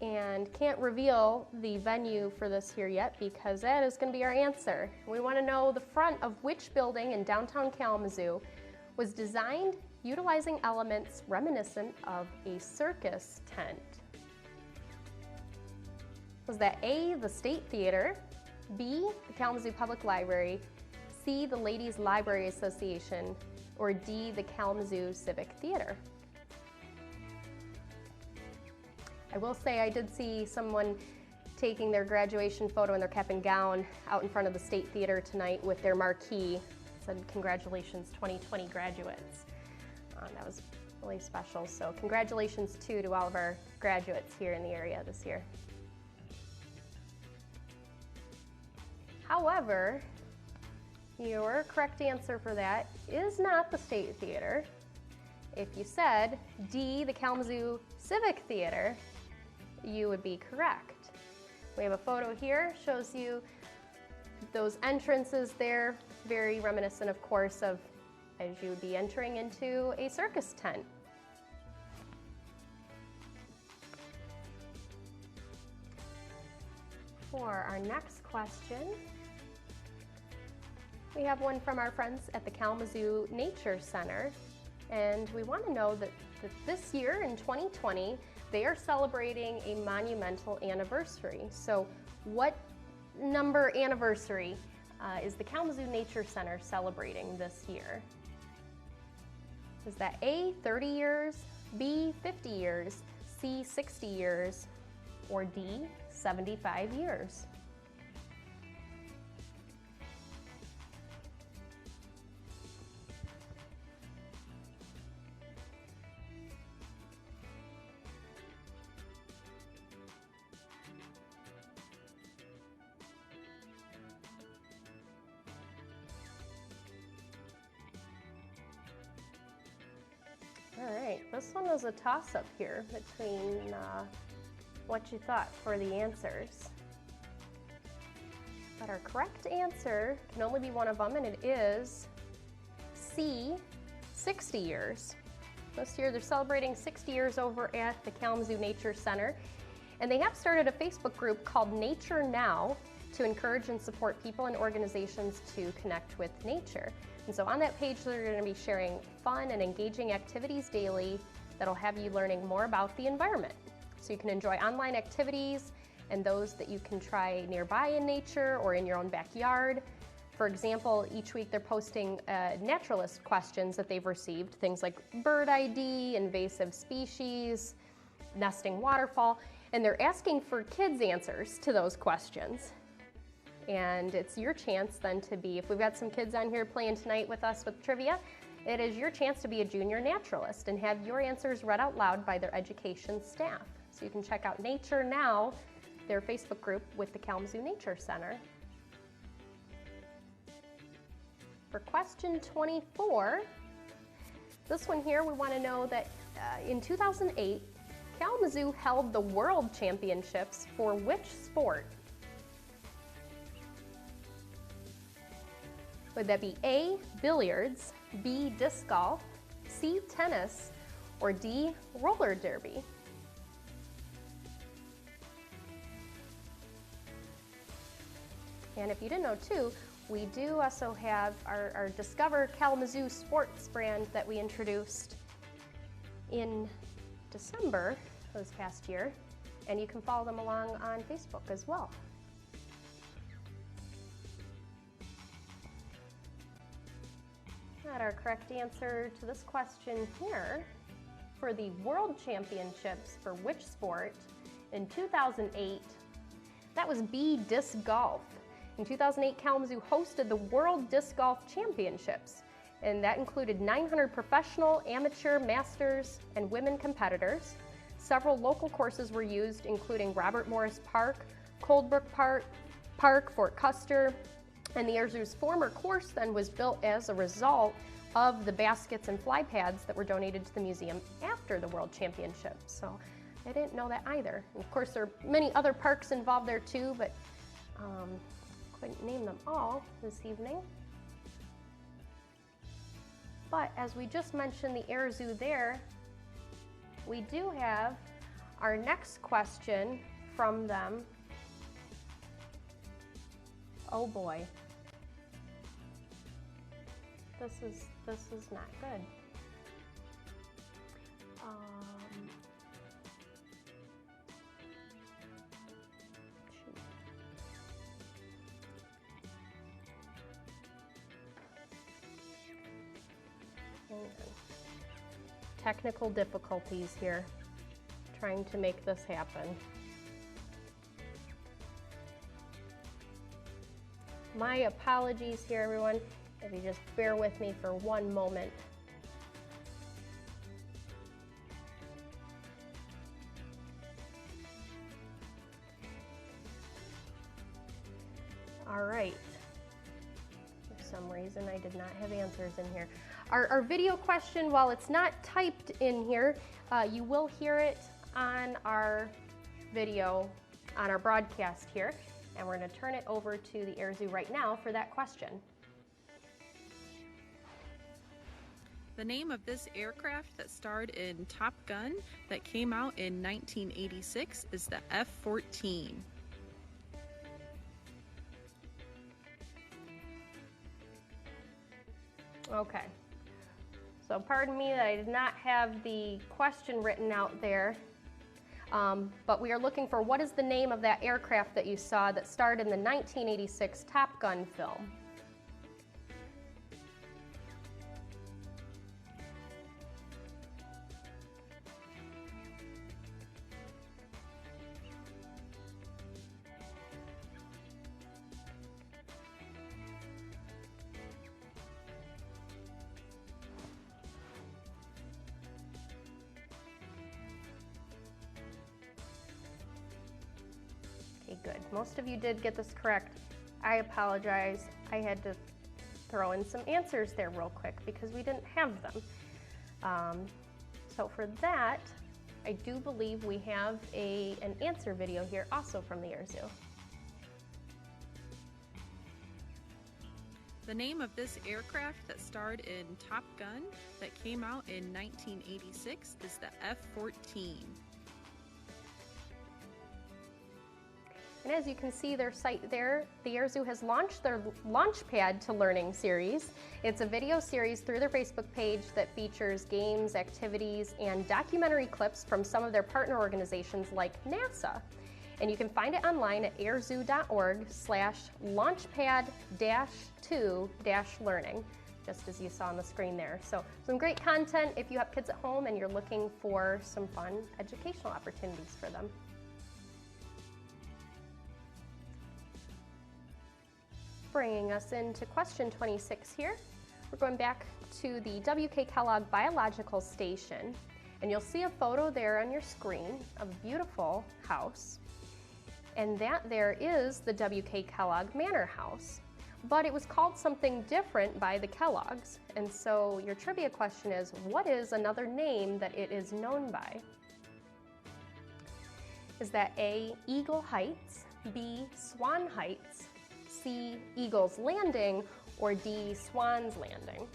A: And can't reveal the venue for this here yet, because that is going to be our answer. We want to know the front of which building in downtown Kalamazoo was designed utilizing elements reminiscent of a circus tent. Was that A, the State Theater, B, the Kalamazoo Public Library, C, the Ladies Library Association, or D, the Kalamazoo Civic Theater? I will say I did see someone taking their graduation photo in their cap and gown out in front of the State Theater tonight with their marquee. It said, "Congratulations 2020 graduates." That was really special. So congratulations too to all of our graduates here in the area this year. However, your correct answer for that is not the State Theater. If you said D, the Kalamazoo Civic Theater, you would be correct. We have a photo here, shows you those entrances there, very reminiscent, of course, of as you would be entering into a circus tent. For our next question, we have one from our friends at the Kalamazoo Nature Center, and we want to know that this year in 2020, they are celebrating a monumental anniversary. So what number anniversary is the Kalamazoo Nature Center celebrating this year? Is that A, 30 years, B, 50 years, C, 60 years, or D, 75 years? All right, this one was a toss-up here between what you thought for the answers. But our correct answer can only be one of them, and it is C, 60 years. This year they're celebrating 60 years over at the Kalamazoo Nature Center. And they have started a Facebook group called Nature Now to encourage and support people and organizations to connect with nature. And so on that page, they're going to be sharing fun and engaging activities daily that'll have you learning more about the environment. So you can enjoy online activities and those that you can try nearby in nature or in your own backyard. For example, each week they're posting naturalist questions that they've received, things like bird ID, invasive species, nesting waterfall, and they're asking for kids' answers to those questions. And it's your chance then to be, if we've got some kids on here playing tonight with us with trivia, it is your chance to be a junior naturalist and have your answers read out loud by their education staff. So you can check out Nature Now, their Facebook group with the Kalamazoo Nature Center. For question 24, this one here, we want to know that in 2008, Kalamazoo held the World Championships for which sport? Would that be A, billiards, B, disc golf, C, tennis, or D, roller derby? And if you didn't know too, we do also have our Discover Kalamazoo sports brand that we introduced in December this past year, and you can follow them along on Facebook as well. Got our correct answer to this question here. For the World Championships for which sport in 2008, that was B, disc golf. In 2008, Kalamazoo hosted the World Disc Golf Championships, and that included 900 professional, amateur, masters, and women competitors. Several local courses were used, including Robert Morris Park, Coldbrook Park, Fort Custer, and the Air Zoo's former course then was built as a result of the baskets and fly pads that were donated to the museum after the World Championships. So I didn't know that either. And of course, there are many other parks involved there too, but couldn't name them all this evening. But as we just mentioned the Air Zoo there, we do have our next question from them. Oh boy. This is not good. Shoot. Hang on. Technical difficulties here, trying to make this happen. My apologies here, everyone. If you just bear with me for one moment. All right. For some reason, I did not have answers in here. Our video question, while it's not typed in here, you will hear it on our video, on our broadcast here. And we're going to turn it over to the Air Zoo right now for that question.
G: The name of this aircraft that starred in Top Gun that came out in 1986 is the F-14.
A: Okay. So pardon me that I did not have the question written out there. But we are looking for what is the name of that aircraft that you saw that starred in the 1986 Top Gun film? Good. Most of you did get this correct. I apologize. I had to throw in some answers there real quick because we didn't have them. So for that, I do believe we have an answer video here also from the Air Zoo.
G: The name of this aircraft that starred in Top Gun that came out in 1986 is the F-14.
A: And as you can see their site there, the Air Zoo has launched their Launchpad to Learning series. It's a video series through their Facebook page that features games, activities, and documentary clips from some of their partner organizations like NASA. And you can find it online at airzoo.org/launchpad-2-learning, just as you saw on the screen there. So some great content if you have kids at home and you're looking for some fun educational opportunities for them. Bringing us into question 26 here. We're going back to the W.K. Kellogg Biological Station, and you'll see a photo there on your screen of a beautiful house. And that there is the W.K. Kellogg Manor House. But it was called something different by the Kellogg's. And so your trivia question is, what is another name that it is known by? Is that A, Eagle Heights, B, Swan Heights, C, Eagle's Landing, or D, Swan's Landing?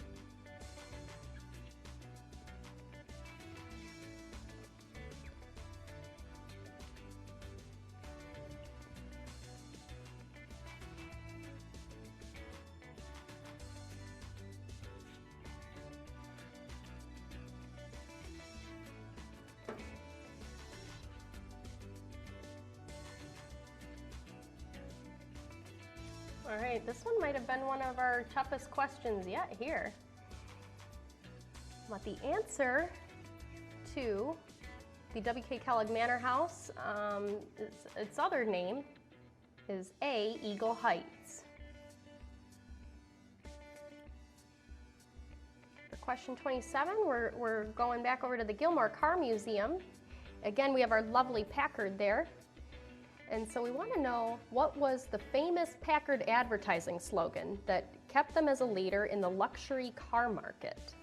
A: All right, this one might have been one of our toughest questions yet here. But the answer to the W.K. Kellogg Manor House, its other name is A, Eagle Heights. For question 27, we're going back over to the Gilmore Car Museum. Again, we have our lovely Packard there. And so we want to know, what was the famous Packard advertising slogan that kept them as a leader in the luxury car market?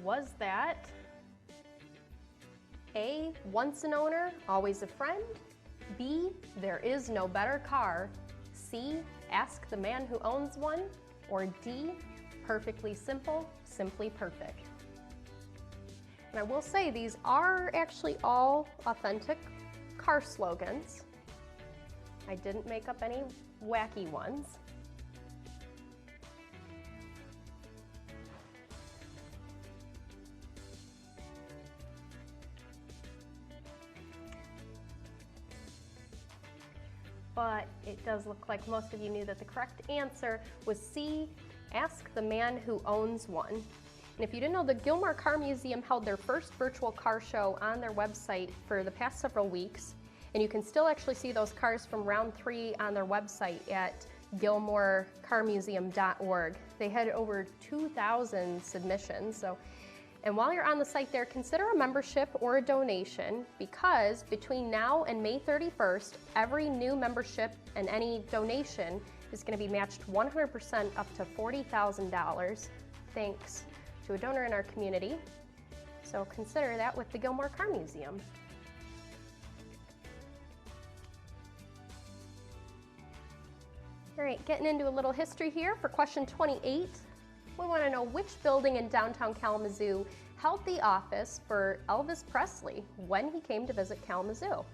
A: Was that A, once an owner, always a friend? B, there is no better car? C, ask the man who owns one? Or D, perfectly simple, simply perfect? And I will say these are actually all authentic car slogans. I didn't make up any wacky ones. But it does look like most of you knew that the correct answer was C, ask the man who owns one. And if you didn't know, the Gilmore Car Museum held their first virtual car show on their website for the past several weeks. And you can still actually see those cars from round 3 on their website at gilmorecarmuseum.org. They had over 2,000 submissions. And while you're on the site there, consider a membership or a donation, because between now and May 31st, every new membership and any donation is going to be matched 100% up to $40,000. Thanks to a donor in our community. So consider that with the Gilmore Car Museum. All right, getting into a little history here for question 28. We want to know which building in downtown Kalamazoo held the office for Elvis Presley when he came to visit Kalamazoo.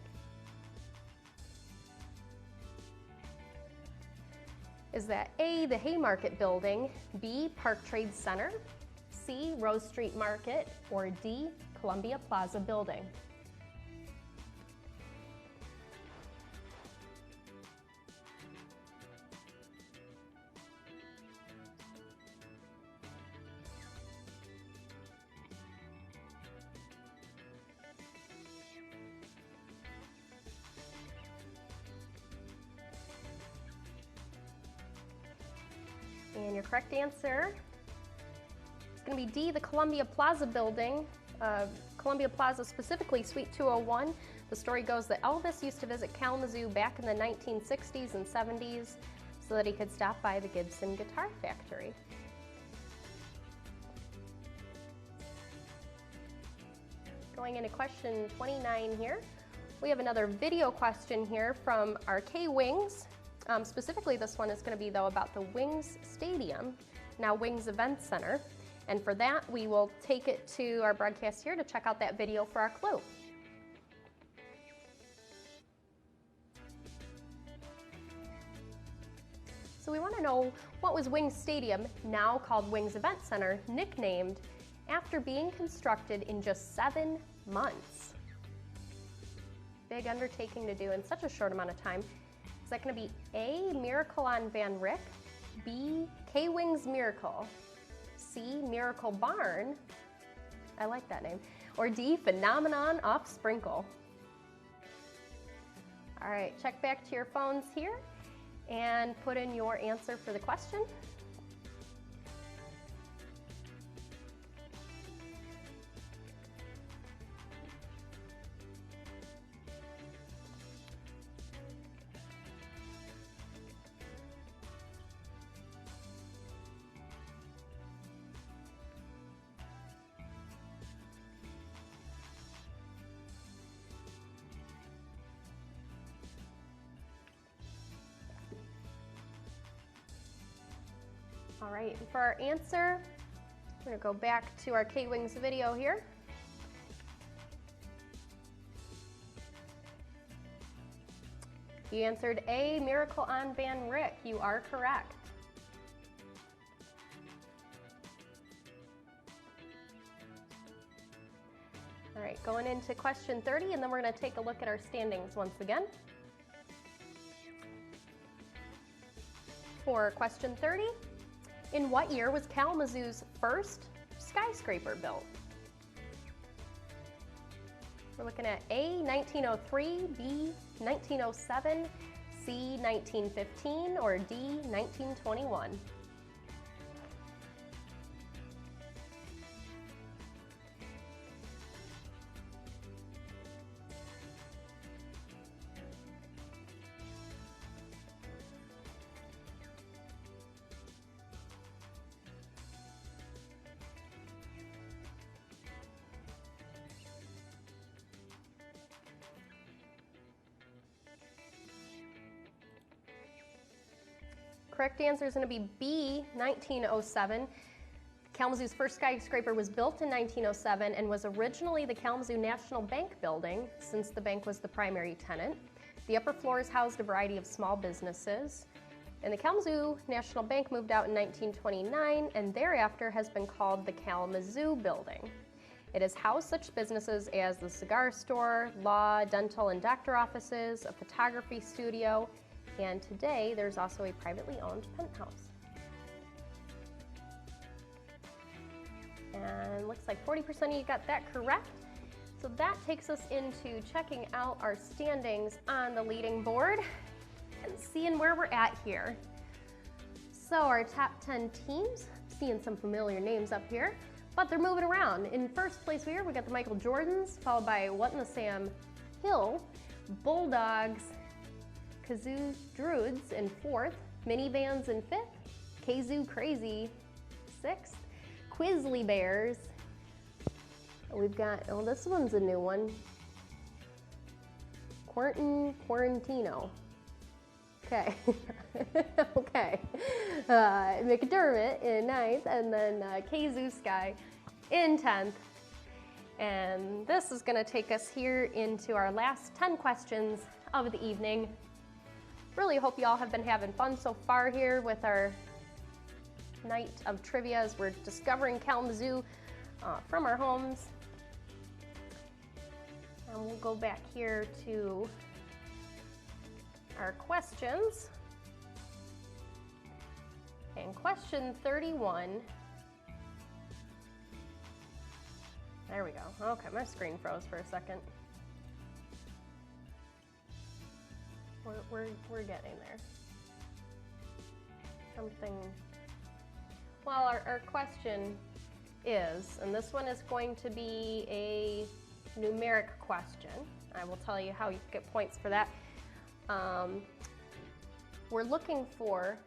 A: Is that A, the Haymarket Building, B, Park Trade Center, C, Rose Street Market, or D, Columbia Plaza Building? And your correct answer is going to be D, the Columbia Plaza Building. Columbia Plaza, specifically Suite 201. The story goes that Elvis used to visit Kalamazoo back in the 1960s and 70s so that he could stop by the Gibson Guitar Factory. Going into question 29 here, we have another video question here from our K-Wings. Specifically, this one is going to be, though, about the Wings Stadium, now Wings Event Center. And for that, we will take it to our broadcast here to check out that video for our clue. So we want to know, what was Wings Stadium, now called Wings Event Center, nicknamed after being constructed in just 7 months? Big undertaking to do in such a short amount of time. Is that going to be A, Miracle on Van Ryck, B, K-Wings Miracle, C, Miracle Barn, I like that name, or D, Phenomenon off Sprinkle? All right, check back to your phones here and put in your answer for the question. All right, and for our answer, we're gonna go back to our K-Wings video here. You answered A, Miracle on Van Ryck. You are correct. All right, going into question 30, and then we're gonna take a look at our standings once again. For question 30, in what year was Kalamazoo's first skyscraper built? We're looking at A, 1903, B, 1907, C, 1915, or D, 1921. Correct answer is going to be B, 1907. Kalamazoo's first skyscraper was built in 1907 and was originally the Kalamazoo National Bank building, since the bank was the primary tenant. The upper floors housed a variety of small businesses. And the Kalamazoo National Bank moved out in 1929 and thereafter has been called the Kalamazoo Building. It has housed such businesses as the cigar store, law, dental, and doctor offices, a photography studio, and today there's also a privately owned penthouse. And looks like 40% of you got that correct. So that takes us into checking out our standings on the leading board and seeing where we're at here. So our top 10 teams, seeing some familiar names up here, but they're moving around. In first place here, we got the Michael Jordans, followed by What in the Sam Hill, Bulldogs, Kazoo Druids in fourth, Minivans in fifth, Kazoo Crazy sixth, Quizzly Bears. We've got, oh, this one's a new one. Quarantino. Okay. Okay. McDermott in ninth, and then Kazoo Sky in 10th. And this is going to take us here into our last 10 questions of the evening. Really hope you all have been having fun so far here with our night of trivia as we're discovering Kalamazoo from our homes. And we'll go back here to our questions. And question 31. There we go. Okay, my screen froze for a second. We're getting there. Something. Well, our question is, and this one is going to be a numeric question. I will tell you how you get points for that. We're looking for,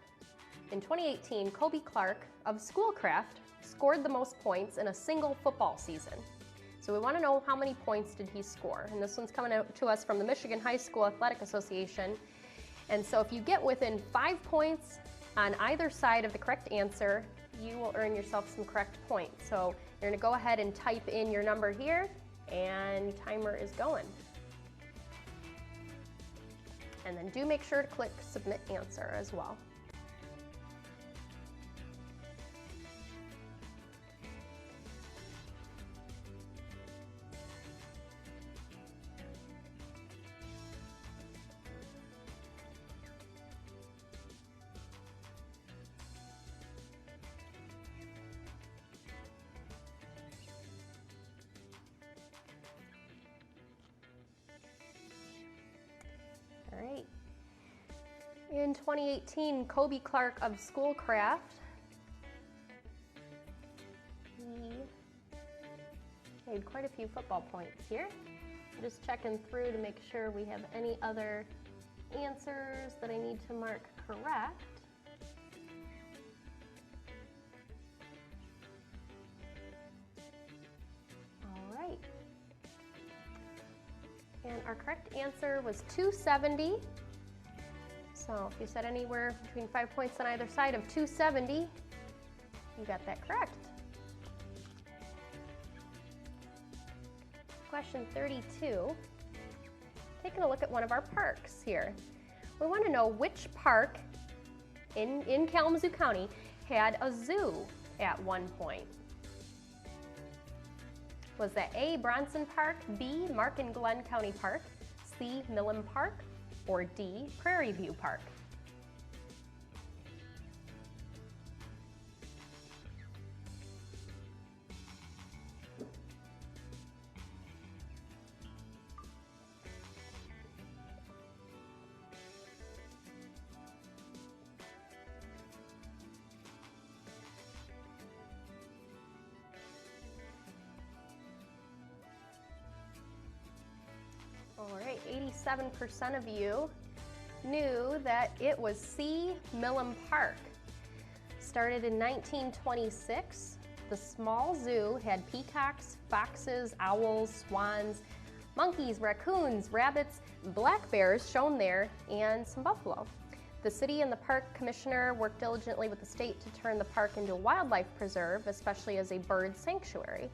A: in 2018, Kobe Clark of Schoolcraft scored the most points in a single football season. So we want to know how many points did he score. And this one's coming out to us from the Michigan High School Athletic Association. And so if you get within 5 points on either side of the correct answer, you will earn yourself some correct points. So you're gonna go ahead and type in your number here, and timer is going. And then do make sure to click Submit Answer as well. All right. In 2018, Kobe Clark of Schoolcraft, he made quite a few football points here. I'm just checking through to make sure we have any other answers that I need to mark correct. All right. And our correct answer was 270. So if you said anywhere between 5 points on either side of 270, you got that correct. Question 32, taking a look at one of our parks here. We want to know which park in Kalamazoo County had a zoo at one point. Was that A, Bronson Park, B, Mark and Glen County Park, C, Millen Park, or D, Prairie View Park? All right, 87% of you knew that it was C, Millen Park. Started in 1926, the small zoo had peacocks, foxes, owls, swans, monkeys, raccoons, rabbits, black bears shown there, and some buffalo. The city and the park commissioner worked diligently with the state to turn the park into a wildlife preserve, especially as a bird sanctuary.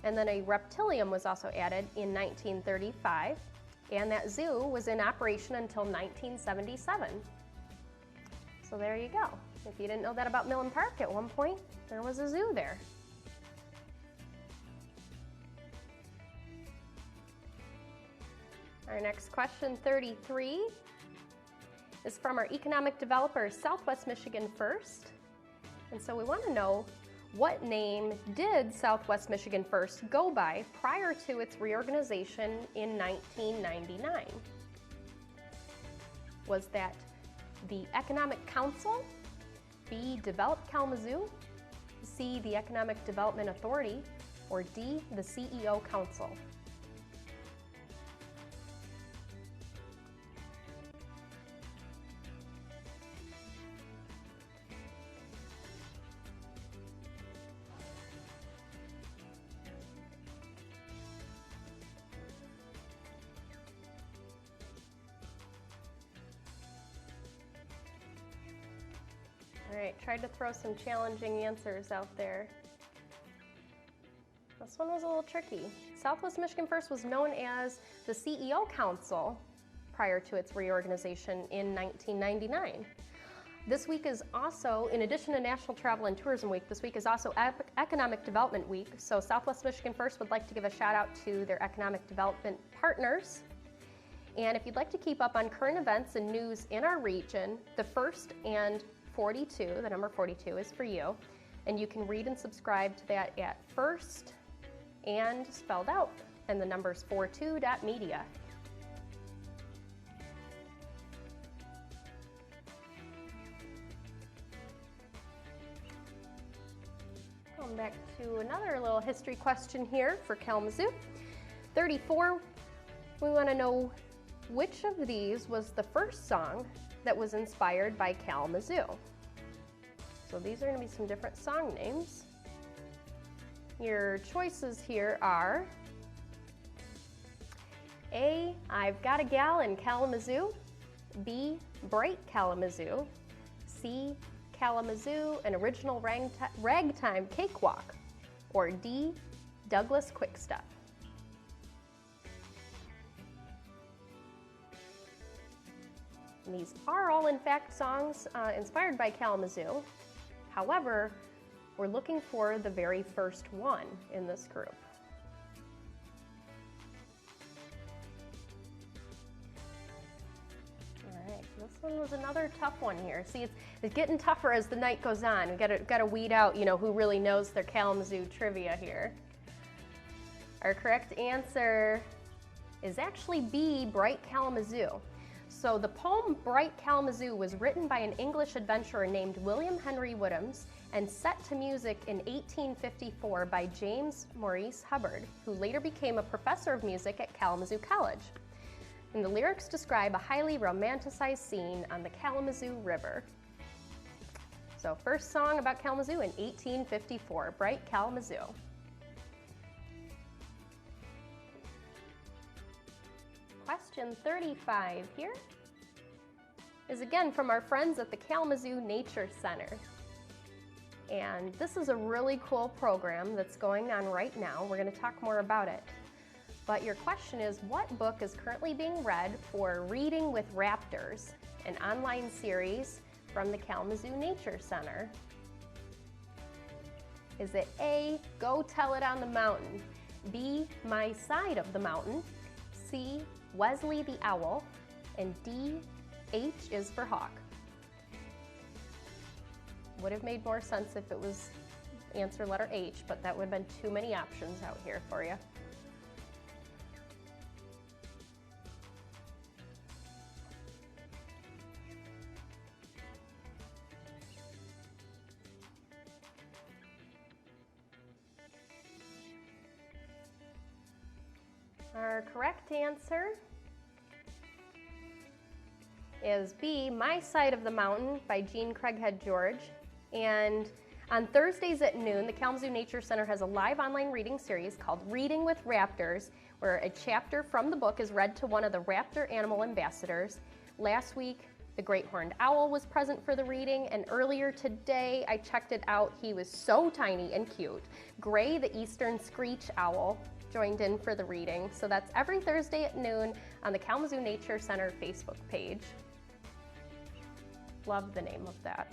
A: And then a reptilium was also added in 1935. And that zoo was in operation until 1977. So there you go. If you didn't know that about Millen Park, at one point, there was a zoo there. Our next question, 33, is from our economic developer, Southwest Michigan First. And so we want to know, what name did Southwest Michigan First go by prior to its reorganization in 1999? Was that the Economic Council, B, Develop Kalamazoo, C, the Economic Development Authority, or D, the CEO Council? All right, tried to throw some challenging answers out there. This one was a little tricky. Southwest Michigan First was known as the CEO Council prior to its reorganization in 1999. This week is also, in addition to National Travel and Tourism Week, this week is also Economic Development Week. So Southwest Michigan First would like to give a shout out to their economic development partners. And if you'd like to keep up on current events and news in our region, the first and 42, the number 42 is for you, and you can read and subscribe to that at first and spelled out, and the number's 42.media. Going back to another little history question here for Kalamazoo. 34, we want to know which of these was the first song that was inspired by Kalamazoo. So these are going to be some different song names. Your choices here are A, I've Got a Gal in Kalamazoo, B, Bright Kalamazoo, C, Kalamazoo, an original ragtime cakewalk, or D, Douglas Quickstep? And these are all, in fact, songs inspired by Kalamazoo. However, we're looking for the very first one in this group. All right, this one was another tough one here. See, it's getting tougher as the night goes on. We've got to weed out, you know, who really knows their Kalamazoo trivia here. Our correct answer is actually B, Bright Kalamazoo. So the poem Bright Kalamazoo was written by an English adventurer named William Henry Woodhams and set to music in 1854 by James Maurice Hubbard, who later became a professor of music at Kalamazoo College. And the lyrics describe a highly romanticized scene on the Kalamazoo River. So first song about Kalamazoo in 1854, Bright Kalamazoo. Question 35 here is again from our friends at the Kalamazoo Nature Center. And this is a really cool program that's going on right now. We're going to talk more about it. But your question is, what book is currently being read for Reading with Raptors, an online series from the Kalamazoo Nature Center? Is it A, Go Tell It on the Mountain, B, My Side of the Mountain, C, Wesley the Owl, and D, H is for Hawk? Would have made more sense if it was answer letter H, but that would have been too many options out here for you. Our correct answer is B, My Side of the Mountain by Jean Craighead George. And on Thursdays at noon, the Kalamazoo Nature Center has a live online reading series called Reading with Raptors, where a chapter from the book is read to one of the raptor animal ambassadors. Last week, the great horned owl was present for the reading, and earlier today, I checked it out. He was so tiny and cute. Gray, the eastern screech owl, joined in for the reading. So that's every Thursday at noon on the Kalamazoo Nature Center Facebook page. Love the name of that.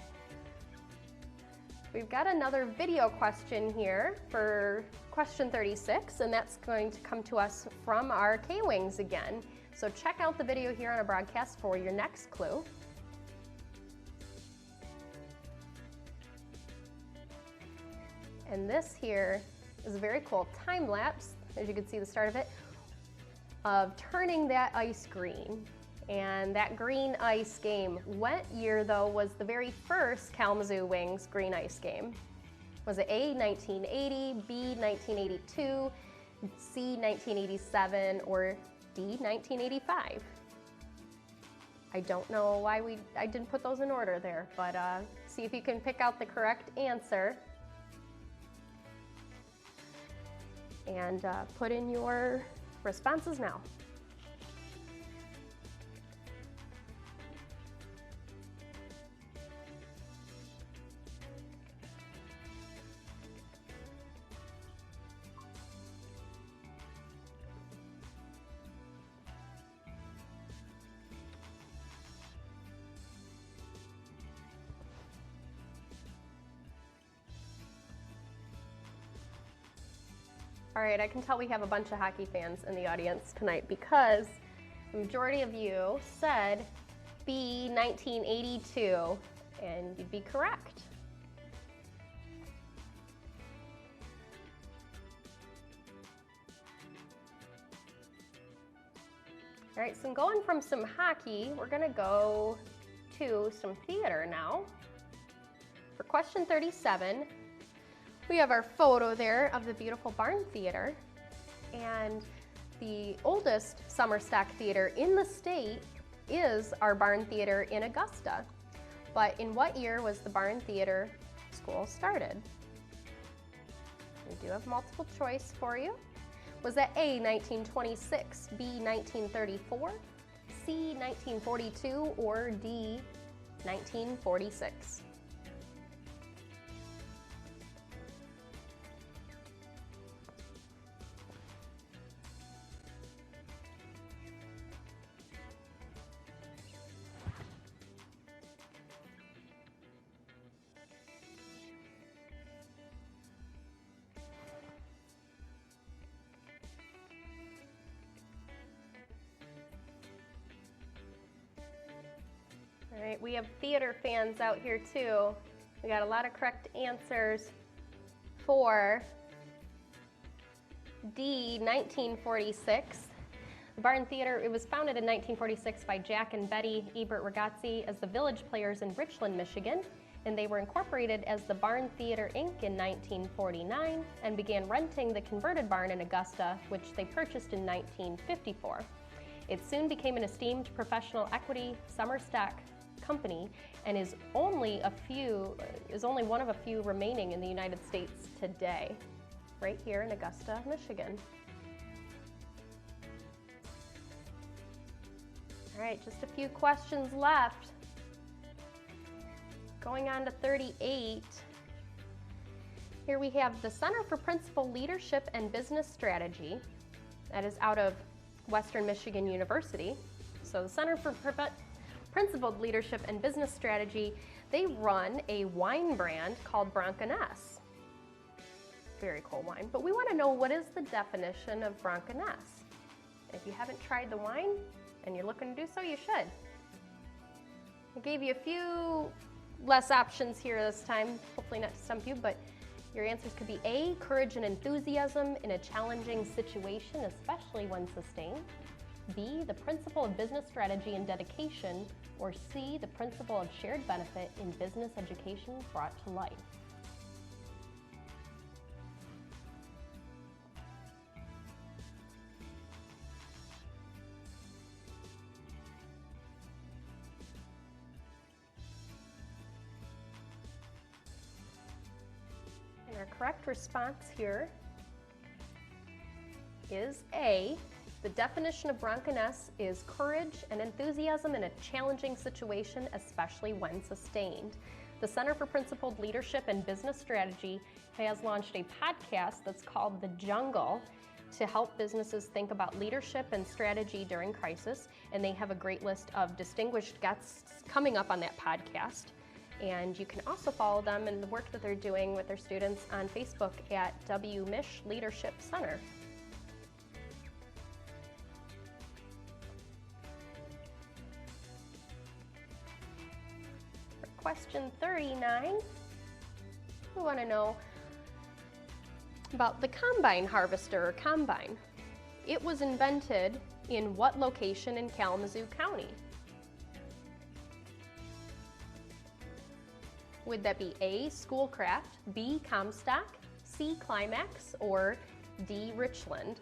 A: We've got another video question here for question 36, and that's going to come to us from our K-Wings again. So check out the video here on our broadcast for your next clue. And this here is a very cool time lapse, as you can see the start of it, of turning that ice green. And that green ice game, what year though was the very first Kalamazoo Wings green ice game? Was it A, 1980, B, 1982, C, 1987, or D, 1985? I don't know why I didn't put those in order there, but see if you can pick out the correct answer. And put in your responses now. All right, I can tell we have a bunch of hockey fans in the audience tonight because the majority of you said B, 1982, and you'd be correct. All right, so I'm going from some hockey, we're gonna go to some theater now. For question 37, we have our photo there of the beautiful Barn Theater, and the oldest summer stock theater in the state is our Barn Theater in Augusta. But in what year was the Barn Theater School started? We do have multiple choice for you. Was that A, 1926, B, 1934, C, 1942, or D, 1946? All right, we have theater fans out here too. We got a lot of correct answers for D, 1946. The Barn Theater, it was founded in 1946 by Jack and Betty Ebert Ragazzi as the Village Players in Richland, Michigan, and they were incorporated as the Barn Theater, Inc. in 1949 and began renting the converted barn in Augusta, which they purchased in 1954. It soon became an esteemed professional equity summer stock company and is only one of a few remaining in the United States today, right here in Augusta, Michigan. All right, just a few questions left. Going on to 38. Here we have the Center for Principal Leadership and Business Strategy. That is out of Western Michigan University. So the Center for Principled Leadership and Business Strategy, they run a wine brand called Broncos. Very cool wine. But we want to know, what is the definition of Broncos? If you haven't tried the wine and you're looking to do so, you should. I gave you a few less options here this time, hopefully not to stump you, but your answers could be A, courage and enthusiasm in a challenging situation, especially when sustained. B, the principle of business strategy and dedication, or C, the principle of shared benefit in business education brought to life. And our correct response here is A. The definition of Broncos is courage and enthusiasm in a challenging situation, especially when sustained. The Center for Principled Leadership and Business Strategy has launched a podcast that's called The Jungle to help businesses think about leadership and strategy during crisis, and they have a great list of distinguished guests coming up on that podcast. And you can also follow them and the work that they're doing with their students on Facebook at WMISH Leadership Center. Question 39, we want to know about the combine harvester or combine. It was invented in what location in Kalamazoo County? Would that be A, Schoolcraft, B, Comstock, C, Climax, or D, Richland?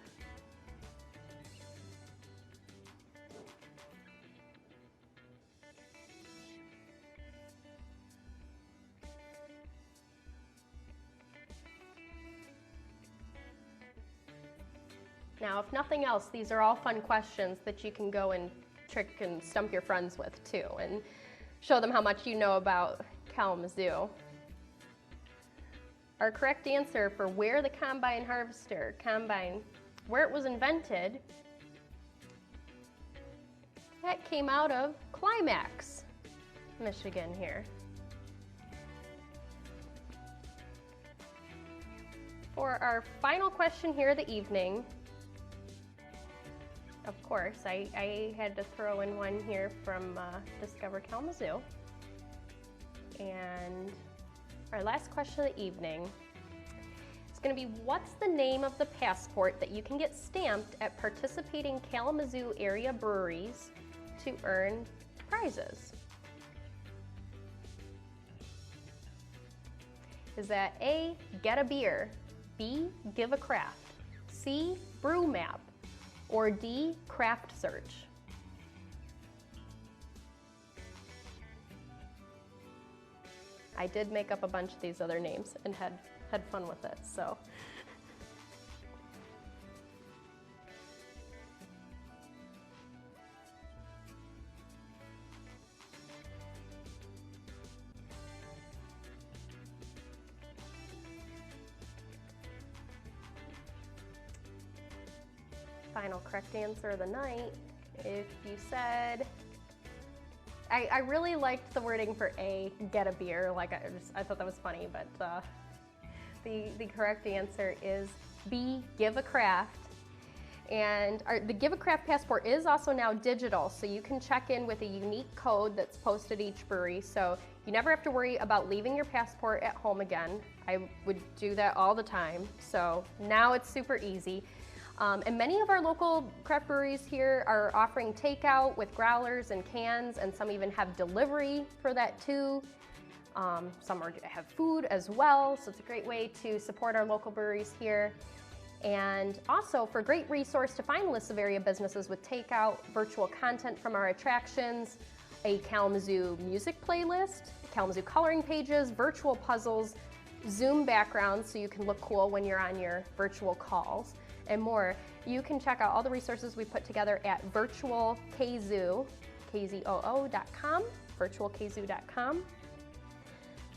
A: Now, if nothing else, these are all fun questions that you can go and trick and stump your friends with too, and show them how much you know about Kalamazoo. Our correct answer for where the combine harvester, where it was invented, that came out of Climax, Michigan here. For our final question here of the evening, of course, I had to throw in one here from Discover Kalamazoo. And our last question of the evening is going to be, what's the name of the passport that you can get stamped at participating Kalamazoo area breweries to earn prizes? Is that A, get a beer, B, give a craft, C, brew map, or D, craft search? I did make up a bunch of these other names and had fun with it, so. final correct answer of the night. If you said, I really liked the wording for A, get a beer. Like I thought that was funny, but the correct answer is B, give a craft. And the Give a Craft Passport is also now digital, so you can check in with a unique code that's posted each brewery, so you never have to worry about leaving your passport at home again. I would do that all the time, so now it's super easy. And many of our local craft breweries here are offering takeout with growlers and cans, and some even have delivery for that too. Some have food as well, so it's a great way to support our local breweries here. And also, for a great resource to find lists of area businesses with takeout, virtual content from our attractions, a Kalamazoo music playlist, Kalamazoo coloring pages, virtual puzzles, Zoom backgrounds so you can look cool when you're on your virtual calls, and more. You can check out all the resources we put together at virtualkzoo, KZOO.com, virtualkzoo.com.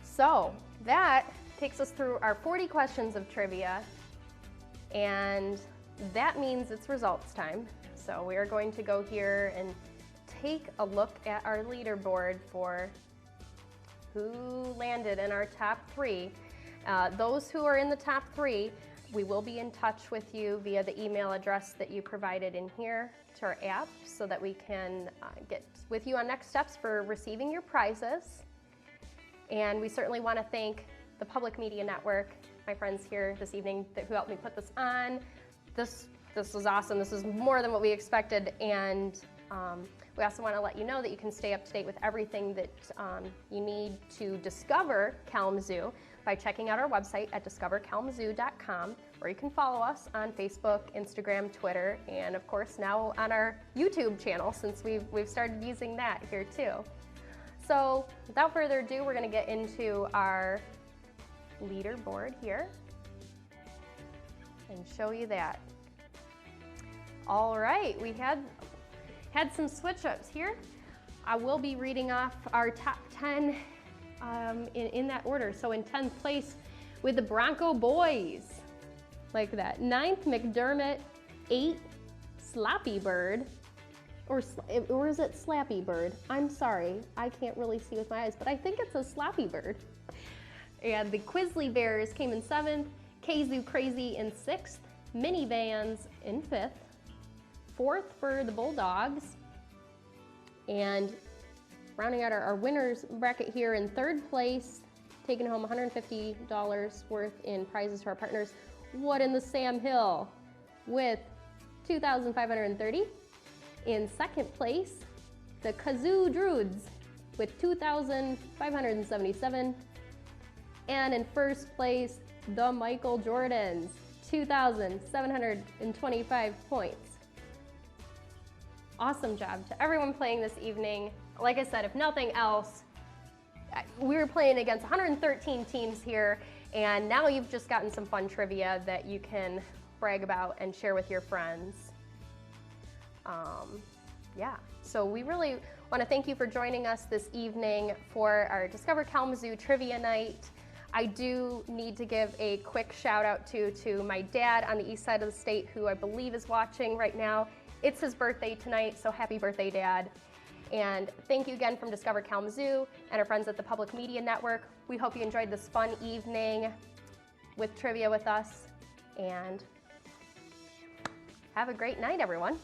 A: So that takes us through our 40 questions of trivia. And that means it's results time. So we are going to go here and take a look at our leaderboard for who landed in our top 3. Those who are in the top 3, we will be in touch with you via the email address that you provided in here to our app so that we can get with you on next steps for receiving your prizes. And we certainly want to thank the Public Media Network, my friends here this evening who helped me put this on. This was awesome. This is more than what we expected, and we also want to let you know that you can stay up to date with everything that you need to discover Kalamazoo by checking out our website at discoverkalamazoo.com, or you can follow us on Facebook, Instagram, Twitter, and of course now on our YouTube channel, since we've started using that here too. So without further ado, we're going to get into our leaderboard here and show you that. All right, we had some switch ups here. I will be reading off our top 10 in that order. So in 10th place with the Bronco boys, like that. 9th, McDermott. 8, Slappy Bird, or is it Slappy Bird? I'm sorry, I can't really see with my eyes, but I think it's a Slappy Bird. And the Quisley Bears came in 7th, Kazoo Crazy in 6th, Minivans in 5th, 4th for the Bulldogs, and rounding out our winners bracket here in 3rd place, taking home $150 worth in prizes to our partners, What in the Sam Hill with $2,530. In 2nd place, the Kazoo Druids with $2,577. And in 1st place, the Michael Jordans, 2,725 points. Awesome job to everyone playing this evening. Like I said, if nothing else, we were playing against 113 teams here, and now you've just gotten some fun trivia that you can brag about and share with your friends. Yeah, so we really want to thank you for joining us this evening for our Discover Kalamazoo Trivia Night. I do need to give a quick shout out to my dad on the east side of the state, who I believe is watching right now. It's his birthday tonight, so happy birthday, Dad. And thank you again from Discover Kalamazoo and our friends at the Public Media Network. We hope you enjoyed this fun evening with trivia with us, and have a great night, everyone.